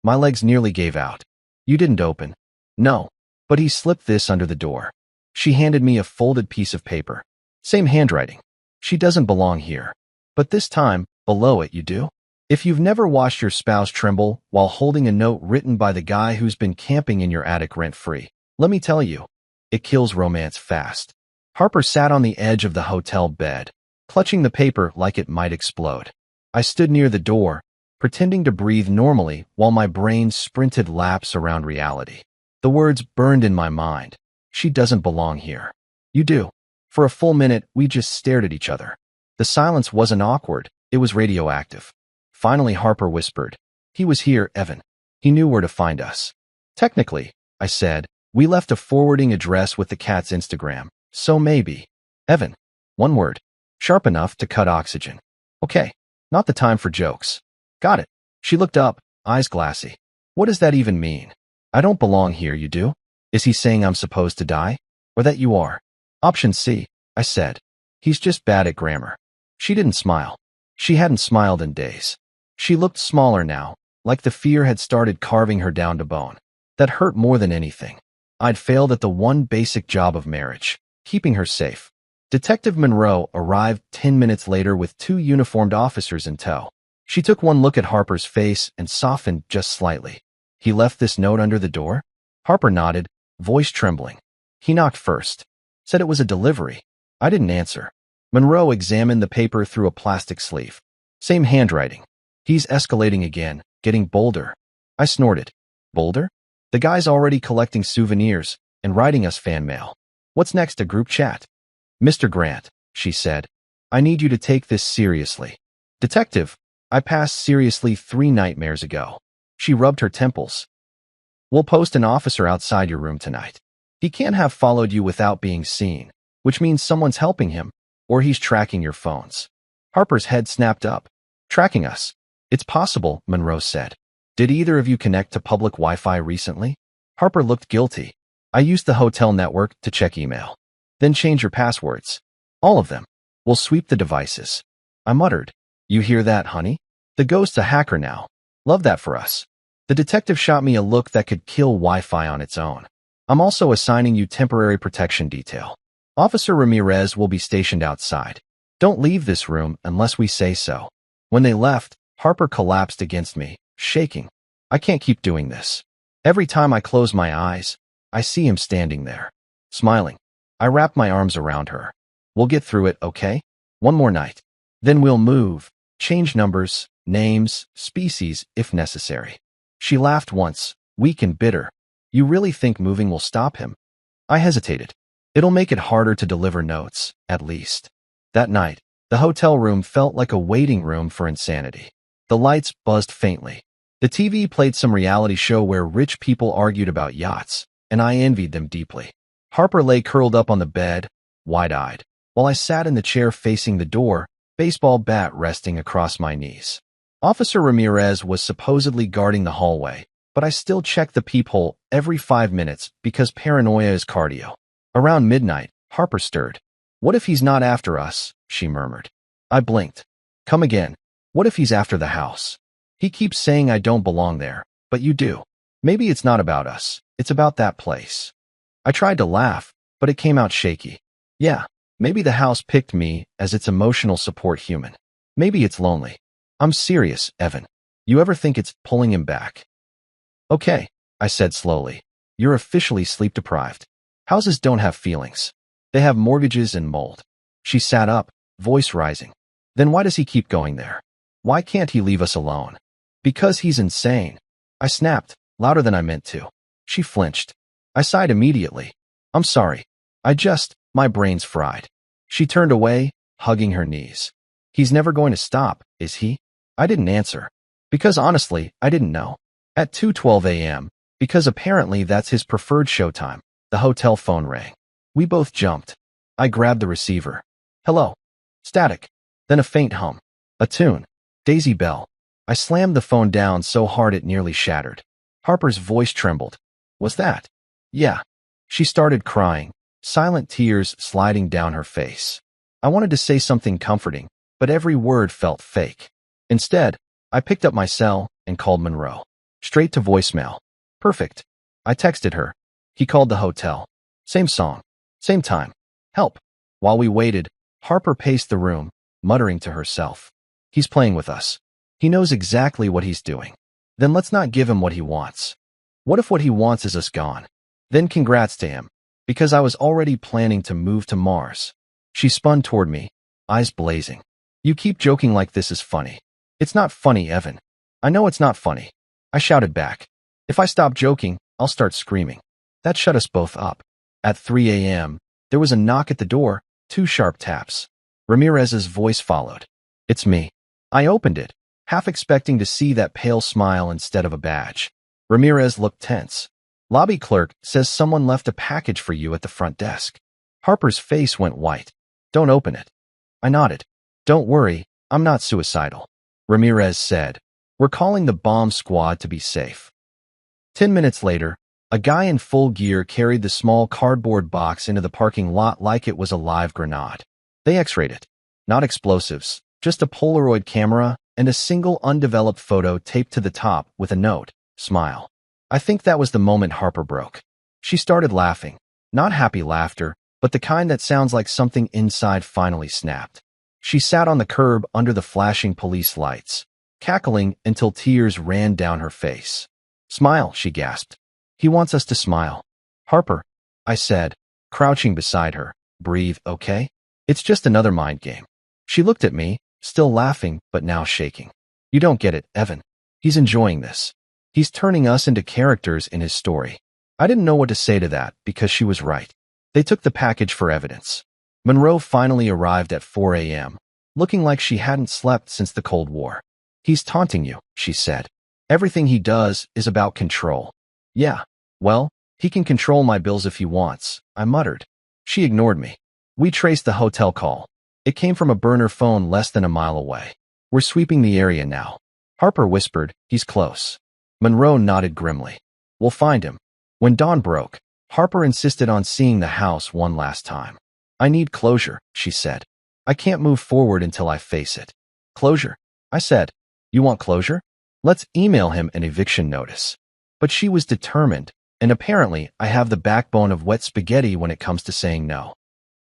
Speaker 1: My legs nearly gave out. You didn't open. No. But he slipped this under the door. She handed me a folded piece of paper. Same handwriting. She doesn't belong here. But this time, below it you do? If you've never watched your spouse tremble while holding a note written by the guy who's been camping in your attic rent-free, let me tell you, it kills romance fast. Harper sat on the edge of the hotel bed, clutching the paper like it might explode. I stood near the door, pretending to breathe normally while my brain sprinted laps around reality. The words burned in my mind. She doesn't belong here. You do. For a full minute, we just stared at each other. The silence wasn't awkward, it was radioactive. Finally, Harper whispered. He was here, Evan. He knew where to find us. Technically, I said, we left a forwarding address with the cat's Instagram, so maybe. Evan. One word. Sharp enough to cut oxygen. Okay. Not the time for jokes. Got it. She looked up, eyes glassy. What does that even mean? I don't belong here, you do? Is he saying I'm supposed to die? Or that you are? Option C, I said. He's just bad at grammar. She didn't smile. She hadn't smiled in days. She looked smaller now, like the fear had started carving her down to bone. That hurt more than anything. I'd failed at the one basic job of marriage, keeping her safe. Detective Monroe arrived 10 minutes later with 2 uniformed officers in tow. She took one look at Harper's face and softened just slightly. He left this note under the door? Harper nodded, voice trembling. He knocked first. Said it was a delivery. I didn't answer. Monroe examined the paper through a plastic sleeve. Same handwriting. He's escalating again, getting bolder. I snorted. Bolder? The guy's already collecting souvenirs and writing us fan mail. What's next, a group chat? Mr. Grant, she said, I need you to take this seriously. Detective, I passed seriously 3 nightmares ago. She rubbed her temples. We'll post an officer outside your room tonight. He can't have followed you without being seen, which means someone's helping him, or he's tracking your phones. Harper's head snapped up. Tracking us. It's possible, Monroe said. Did either of you connect to public Wi-Fi recently? Harper looked guilty. I used the hotel network to check email. Then change your passwords. All of them. We'll sweep the devices. I muttered. You hear that, honey? The ghost's a hacker now. Love that for us. The detective shot me a look that could kill Wi-Fi on its own. I'm also assigning you temporary protection detail. Officer Ramirez will be stationed outside. Don't leave this room unless we say so. When they left, Harper collapsed against me, shaking. I can't keep doing this. Every time I close my eyes, I see him standing there, smiling. I wrap my arms around her. We'll get through it, okay? One more night. Then we'll move, change numbers, names, species, if necessary. She laughed once, weak and bitter. You really think moving will stop him? I hesitated. It'll make it harder to deliver notes, at least. That night, the hotel room felt like a waiting room for insanity. The lights buzzed faintly. The TV played some reality show where rich people argued about yachts, and I envied them deeply. Harper lay curled up on the bed, wide-eyed, while I sat in the chair facing the door, baseball bat resting across my knees. Officer Ramirez was supposedly guarding the hallway, but I still checked the peephole every 5 minutes because paranoia is cardio. Around midnight, Harper stirred. "What if he's not after us?" she murmured. I blinked. "Come again. What if he's after the house? He keeps saying I don't belong there, but you do. Maybe it's not about us. It's about that place." I tried to laugh, but it came out shaky. "Yeah, maybe the house picked me as its emotional support human. Maybe it's lonely." "I'm serious, Evan. You ever think it's pulling him back?" "Okay," I said slowly. "You're officially sleep-deprived. Houses don't have feelings. They have mortgages and mold." She sat up, voice rising. "Then why does he keep going there? Why can't he leave us alone?" "Because he's insane." I snapped, louder than I meant to. She flinched. I sighed immediately. "I'm sorry. My brain's fried." She turned away, hugging her knees. "He's never going to stop, is he?" I didn't answer. Because honestly, I didn't know. At 2:12 a.m., because apparently that's his preferred showtime, the hotel phone rang. We both jumped. I grabbed the receiver. "Hello." Static. Then a faint hum. A tune. Daisy Bell. I slammed the phone down so hard it nearly shattered. Harper's voice trembled. "Was that?" "Yeah." She started crying, silent tears sliding down her face. I wanted to say something comforting, but every word felt fake. Instead, I picked up my cell and called Monroe. Straight to voicemail. Perfect. I texted her. He called the hotel. Same song. Same time. Help. While we waited, Harper paced the room, muttering to herself. "He's playing with us. He knows exactly what he's doing. Then let's not give him what he wants. What if what he wants is us gone? Then congrats to him, because I was already planning to move to Mars." She spun toward me, eyes blazing. "You keep joking like this is funny." "It's not funny, Evan." "I know it's not funny." I shouted back. "If I stop joking, I'll start screaming." That shut us both up. At 3 a.m., there was a knock at the door, 2 sharp taps. Ramirez's voice followed. "It's me." I opened it, half expecting to see that pale smile instead of a badge. Ramirez looked tense. "Lobby clerk says someone left a package for you at the front desk." Harper's face went white. "Don't open it." I nodded. "Don't worry, I'm not suicidal." Ramirez said, "We're calling the bomb squad to be safe." 10 minutes later, a guy in full gear carried the small cardboard box into the parking lot like it was a live grenade. They x-rayed it. Not explosives, just a Polaroid camera and a single undeveloped photo taped to the top with a note, "Smile." I think that was the moment Harper broke. She started laughing. Not happy laughter, but the kind that sounds like something inside finally snapped. She sat on the curb under the flashing police lights, cackling until tears ran down her face. "Smile," she gasped. "He wants us to smile." "Harper," I said, crouching beside her. "Breathe, okay? It's just another mind game." She looked at me, still laughing but now shaking. "You don't get it, Evan. He's enjoying this. He's turning us into characters in his story." I didn't know what to say to that because she was right. They took the package for evidence. Monroe finally arrived at 4 a.m., looking like she hadn't slept since the Cold War. "He's taunting you," she said. "Everything he does is about control." "Yeah, well, he can control my bills if he wants," I muttered. She ignored me. We traced the hotel call. It came from a burner phone less than a mile away. "We're sweeping the area now." Harper whispered, "He's close." Monroe nodded grimly. "We'll find him." When dawn broke, Harper insisted on seeing the house one last time. "I need closure," she said. "I can't move forward until I face it." "Closure?" I said. "You want closure? Let's email him an eviction notice." But she was determined, and apparently I have the backbone of wet spaghetti when it comes to saying no.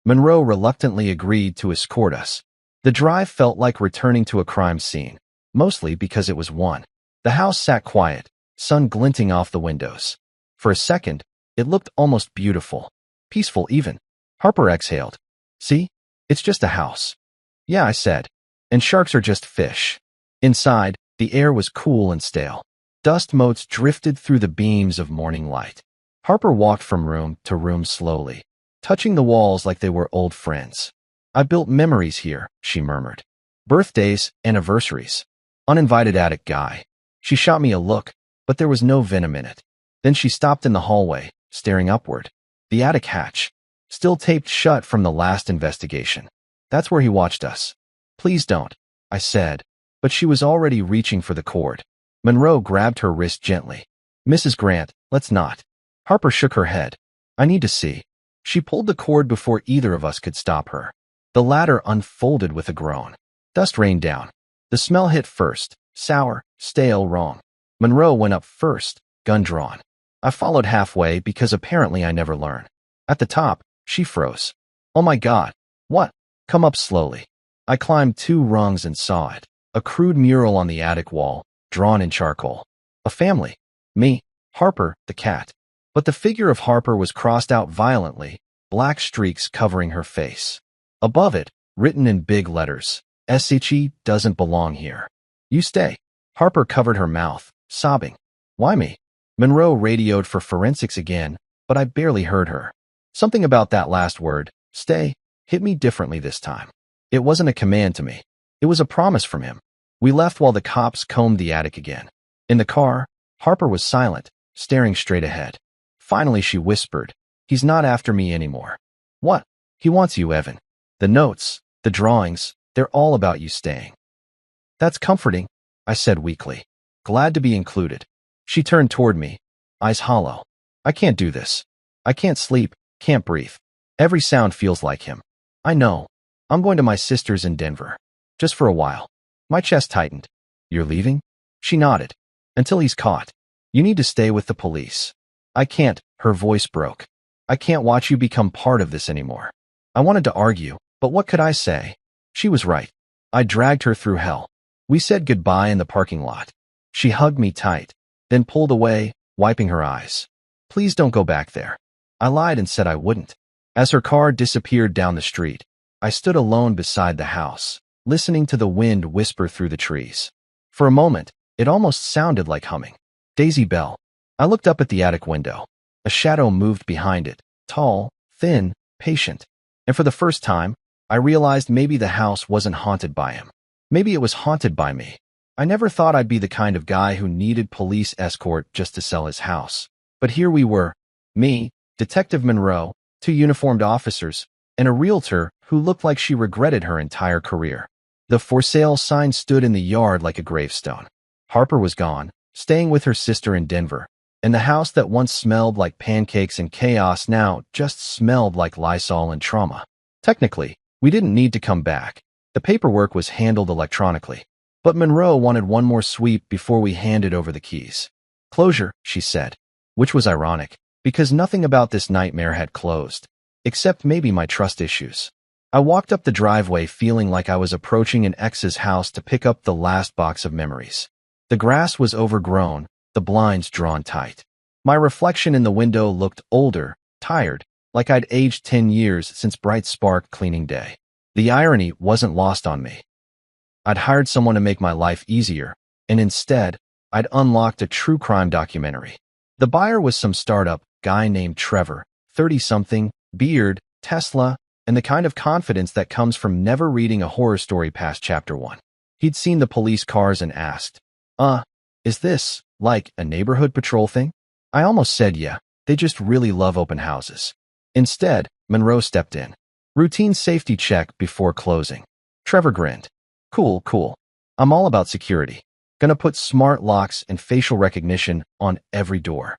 Speaker 1: Monroe reluctantly agreed to escort us. The drive felt like returning to a crime scene, mostly because it was one. The house sat quiet, sun glinting off the windows. For a second, it looked almost beautiful, peaceful even. Harper exhaled. "See? It's just a house." "Yeah," I said. "And sharks are just fish." Inside, the air was cool and stale. Dust motes drifted through the beams of morning light. Harper walked from room to room slowly, touching the walls like they were old friends. "I built memories here," she murmured. "Birthdays, anniversaries. Uninvited attic guy." She shot me a look, but there was no venom in it. Then she stopped in the hallway, staring upward. The attic hatch, still taped shut from the last investigation. That's where he watched us. Please don't, I said, but she was already reaching for the cord. Monroe grabbed her wrist gently. Mrs. Grant, let's not. Harper shook her head. I need to see. She pulled the cord before either of us could stop her. The ladder unfolded with a groan. Dust rained down. The smell hit first, sour, stale, wrong. Monroe went up first, gun drawn. I followed halfway because apparently I never learn. At the top, she froze. Oh my God. What? Come up slowly. I climbed 2 rungs and saw it. A crude mural on the attic wall, drawn in charcoal. A family. Me, Harper, the cat. But the figure of Harper was crossed out violently, black streaks covering her face. Above it, written in big letters, SHE doesn't belong here. You stay. Harper covered her mouth, sobbing. Why me? Monroe radioed for forensics again, but I barely heard her. Something about that last word, stay, hit me differently this time. It wasn't a command to me. It was a promise from him. We left while the cops combed the attic again. In the car, Harper was silent, staring straight ahead. Finally, she whispered, he's not after me anymore. What? He wants you, Evan. The notes, the drawings, they're all about you staying. That's comforting, I said weakly. Glad to be included. She turned toward me, eyes hollow. I can't do this. I can't sleep, can't breathe. Every sound feels like him. I know. I'm going to my sister's in Denver. Just for a while. My chest tightened. You're leaving? She nodded. Until he's caught. You need to stay with the police. I can't, her voice broke. I can't watch you become part of this anymore. I wanted to argue, but what could I say? She was right. I dragged her through hell. We said goodbye in the parking lot. She hugged me tight, then pulled away, wiping her eyes. Please don't go back there. I lied and said I wouldn't. As her car disappeared down the street, I stood alone beside the house, listening to the wind whisper through the trees. For a moment, it almost sounded like humming. Daisy Bell. I looked up at the attic window. A shadow moved behind it, tall, thin, patient. And for the first time, I realized maybe the house wasn't haunted by him. Maybe it was haunted by me. I never thought I'd be the kind of guy who needed police escort just to sell his house. But here we were. Me, Detective Monroe, 2 uniformed officers, and a realtor who looked like she regretted her entire career. The for sale sign stood in the yard like a gravestone. Harper was gone, staying with her sister in Denver, and the house that once smelled like pancakes and chaos now just smelled like Lysol and trauma. Technically, we didn't need to come back. The paperwork was handled electronically. But Monroe wanted one more sweep before we handed over the keys. Closure, she said, which was ironic, because nothing about this nightmare had closed, except maybe my trust issues. I walked up the driveway feeling like I was approaching an ex's house to pick up the last box of memories. The grass was overgrown, the blinds drawn tight. My reflection in the window looked older, tired, like I'd aged 10 years since Bright Spark cleaning day. The irony wasn't lost on me. I'd hired someone to make my life easier, and instead, I'd unlocked a true crime documentary. The buyer was some startup guy named Trevor, 30-something, beard, Tesla, and the kind of confidence that comes from never reading a horror story past chapter 1. He'd seen the police cars and asked, is this, like, a neighborhood patrol thing? I almost said yeah, they just really love open houses. Instead, Monroe stepped in. Routine safety check before closing. Trevor grinned. Cool. I'm all about security. Gonna put smart locks and facial recognition on every door.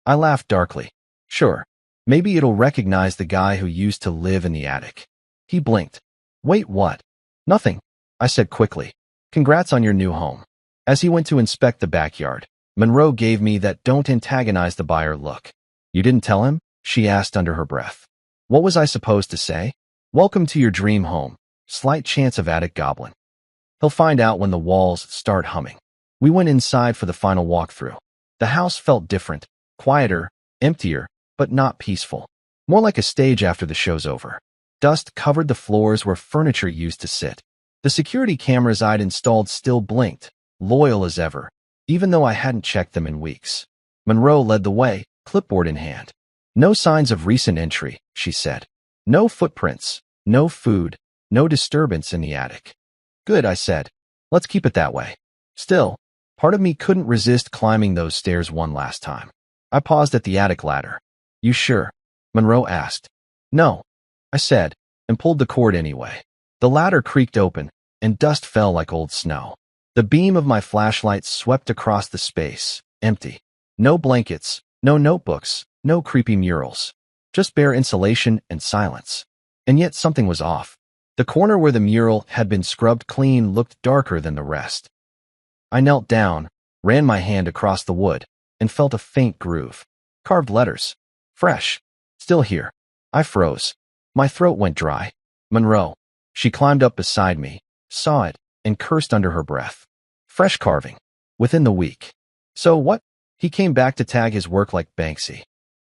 Speaker 1: I laughed darkly. Sure, maybe it'll recognize the guy who used to live in the attic. He blinked. Wait, what? Nothing, I said quickly. Congrats on your new home. As he went to inspect the backyard, Monroe gave me that don't antagonize the buyer look. You didn't tell him? She asked under her breath. What was I supposed to say? Welcome to your dream home. Slight chance of attic goblin. He'll find out when the walls start humming. We went inside for the final walkthrough. The house felt different, quieter, emptier, but not peaceful. More like a stage after the show's over. Dust covered the floors where furniture used to sit. The security cameras I'd installed still blinked, loyal as ever, even though I hadn't checked them in weeks. Monroe led the way, clipboard in hand. No signs of recent entry, she said. No footprints, no food, no disturbance in the attic. Good, I said. Let's keep it that way. Still, Part of me couldn't resist climbing those stairs one last time. I paused at the attic ladder. You sure? Monroe asked. No, I said, and pulled the cord anyway. The ladder creaked open, and dust fell like old snow. The beam of my flashlight swept across the space, empty. No blankets, no notebooks, no creepy murals. Just bare insulation and silence. And yet something was off. The corner where the mural had been scrubbed clean looked darker than the rest. I knelt down, ran my hand across the wood, and felt a faint groove. Carved letters. Fresh. Still here. I froze. My throat went dry. Monroe. She climbed up beside me, saw it, and cursed under her breath. Fresh carving. Within the week. So what? He came back to tag his work like Banksy.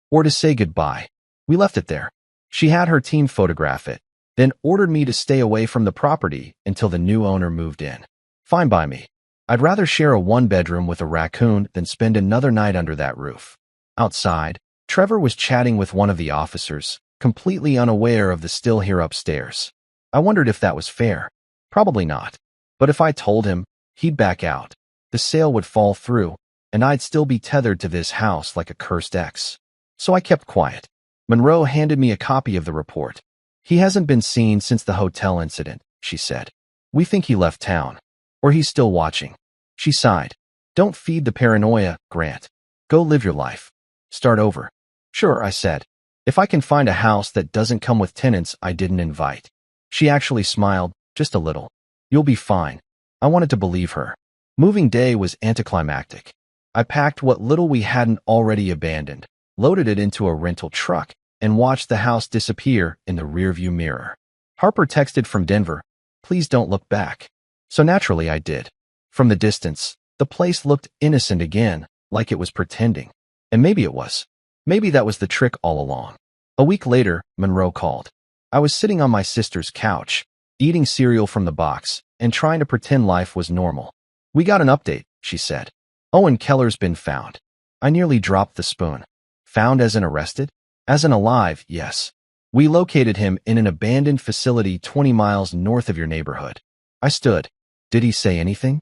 Speaker 1: Or to say goodbye. We left it there. She had her team photograph it, then ordered me to stay away from the property until the new owner moved in. Fine by me. I'd rather share a one-bedroom with a raccoon than spend another night under that roof. Outside, Trevor was chatting with one of the officers, completely unaware of the still here upstairs. I wondered if that was fair. Probably not. But if I told him, he'd back out. The sale would fall through, and I'd still be tethered to this house like a cursed ex. So I kept quiet. Monroe handed me a copy of the report. He hasn't been seen since the hotel incident, she said. We think he left town. Or he's still watching. She sighed. Don't feed the paranoia, Grant. Go live your life. Start over. Sure, I said. If I can find a house that doesn't come with tenants I didn't invite. She actually smiled, just a little. You'll be fine. I wanted to believe her. Moving day was anticlimactic. I packed what little we hadn't already abandoned, loaded it into a rental truck, and watched the house disappear in the rearview mirror. Harper texted from Denver, please don't look back. So naturally I did. From the distance, the place looked innocent again, like it was pretending. And maybe it was. Maybe that was the trick all along. A week later, Monroe called. I was sitting on my sister's couch, eating cereal from the box, and trying to pretend life was normal. We got an update, she said. Owen Keller's been found. I nearly dropped the spoon. Found as in arrested? As in alive, yes. We located him in an abandoned facility 20 miles north of your neighborhood. I stood. Did he say anything?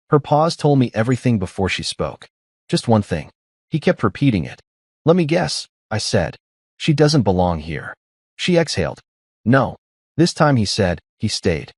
Speaker 1: Her pause told me everything before she spoke. Just one thing. He kept repeating it. Let me guess, I said. She doesn't belong here. She exhaled. No. This time he said, he stayed.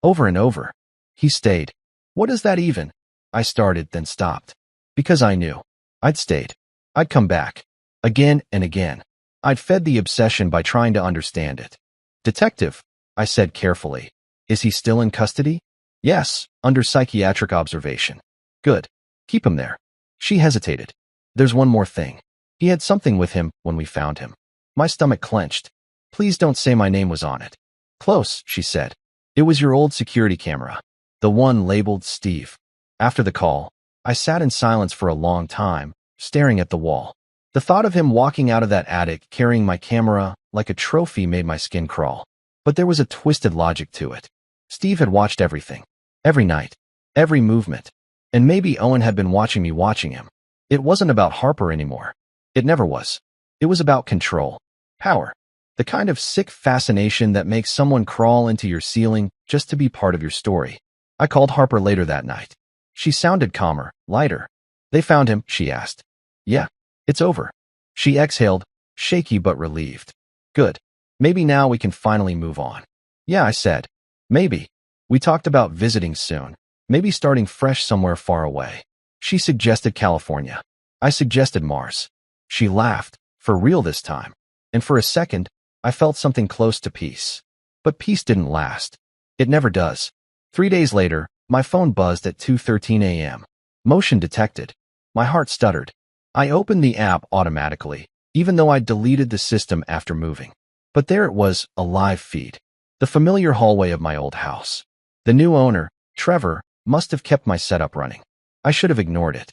Speaker 1: Over and over. He stayed. What is that even? I started, then stopped. Because I knew. I'd stayed. I'd come back. Again and again. I'd fed the obsession by trying to understand it. Detective, I said carefully. Is he still in custody? Yes, under psychiatric observation. Good. Keep him there. She hesitated. There's one more thing. He had something with him when we found him. My stomach clenched. Please don't say my name was on it. Close, she said. It was your old security camera. The one labeled Steve. After the call, I sat in silence for a long time, staring at the wall. The thought of him walking out of that attic carrying my camera like a trophy made my skin crawl. But there was a twisted logic to it. Steve had watched everything. Every night. Every movement. And maybe Owen had been watching me watching him. It wasn't about Harper anymore. It never was. It was about control. Power. The kind of sick fascination that makes someone crawl into your ceiling just to be part of your story. I called Harper later that night. She sounded calmer, lighter. They found him, she asked. Yeah. It's over. She exhaled, shaky but relieved. Good. Maybe now we can finally move on. Yeah, I said. Maybe. We talked about visiting soon. Maybe starting fresh somewhere far away. She suggested California. I suggested Mars. She laughed, for real this time. And for a second, I felt something close to peace. But peace didn't last. It never does. 3 days later, my phone buzzed at 2:13 a.m. Motion detected. My heart stuttered. I opened the app automatically, even though I'd deleted the system after moving. But there it was, a live feed. The familiar hallway of my old house. The new owner, Trevor, must have kept my setup running. I should have ignored it.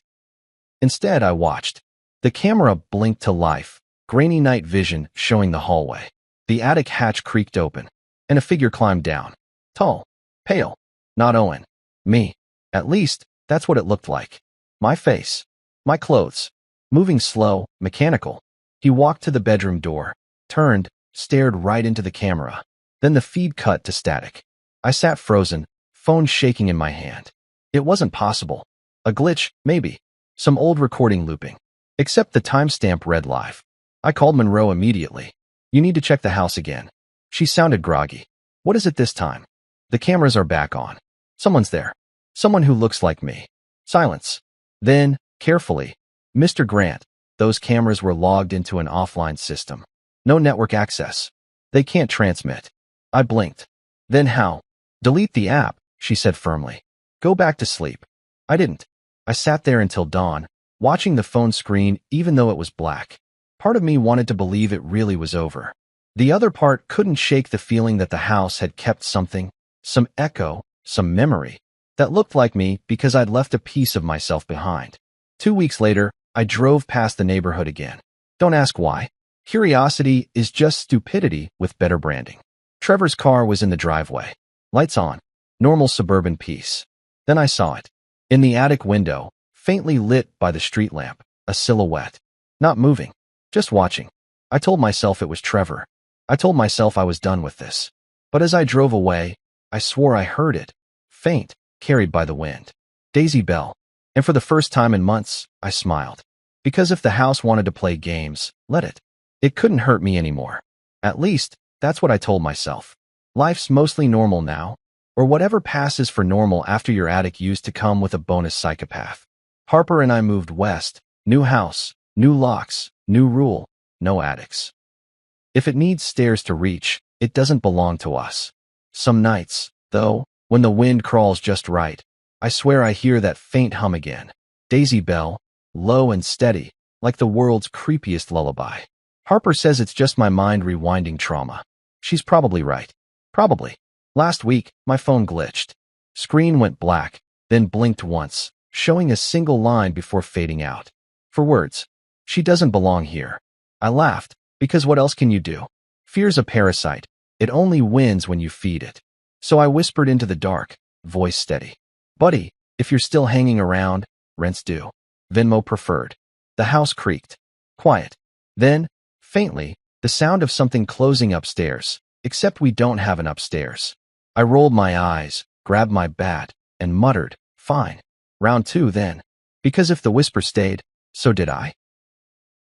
Speaker 1: Instead, I watched. The camera blinked to life, grainy night vision showing the hallway. The attic hatch creaked open, and a figure climbed down. Tall, pale, not Owen. Me. At least, that's what it looked like. My face. My clothes. Moving slow, mechanical. He walked to the bedroom door, turned, stared right into the camera. Then the feed cut to static. I sat frozen, phone shaking in my hand. It wasn't possible. A glitch, maybe. Some old recording looping. Except the timestamp read live. I called Monroe immediately. You need to check the house again. She sounded groggy. What is it this time? The cameras are back on. Someone's there. Someone who looks like me. Silence. Then, carefully, Mr. Grant, those cameras were logged into an offline system. No network access. They can't transmit. I blinked. Then how? Delete the app, she said firmly. Go back to sleep. I didn't. I sat there until dawn, watching the phone screen even though it was black. Part of me wanted to believe it really was over. The other part couldn't shake the feeling that the house had kept something, some echo, some memory, that looked like me because I'd left a piece of myself behind. 2 weeks later, I drove past the neighborhood again. Don't ask why. Curiosity is just stupidity with better branding. Trevor's car was in the driveway. Lights on. Normal suburban peace. Then I saw it. In the attic window, faintly lit by the street lamp, a silhouette. Not moving. Just watching. I told myself it was Trevor. I told myself I was done with this. But as I drove away, I swore I heard it. Faint, carried by the wind. Daisy Bell. And for the first time in months, I smiled. Because if the house wanted to play games, let it. It couldn't hurt me anymore. At least, that's what I told myself. Life's mostly normal now, or whatever passes for normal after your attic used to come with a bonus psychopath. Harper and I moved west. New house, new locks, new rule, no attics. If it needs stairs to reach, it doesn't belong to us. Some nights, though, when the wind crawls just right, I swear I hear that faint hum again. Daisy Bell, low and steady, like the world's creepiest lullaby. Harper says it's just my mind rewinding trauma. She's probably right. Probably. Last week, my phone glitched. Screen went black, then blinked once, showing a single line before fading out. For words. She doesn't belong here. I laughed, because what else can you do? Fear's a parasite. It only wins when you feed it. So I whispered into the dark, voice steady. Buddy, if you're still hanging around, rent's due. Venmo preferred. The house creaked. Quiet. Then, faintly, the sound of something closing upstairs, except we don't have an upstairs. I rolled my eyes, grabbed my bat, and muttered, fine. Round 2 then. Because if the whisper stayed, so did I.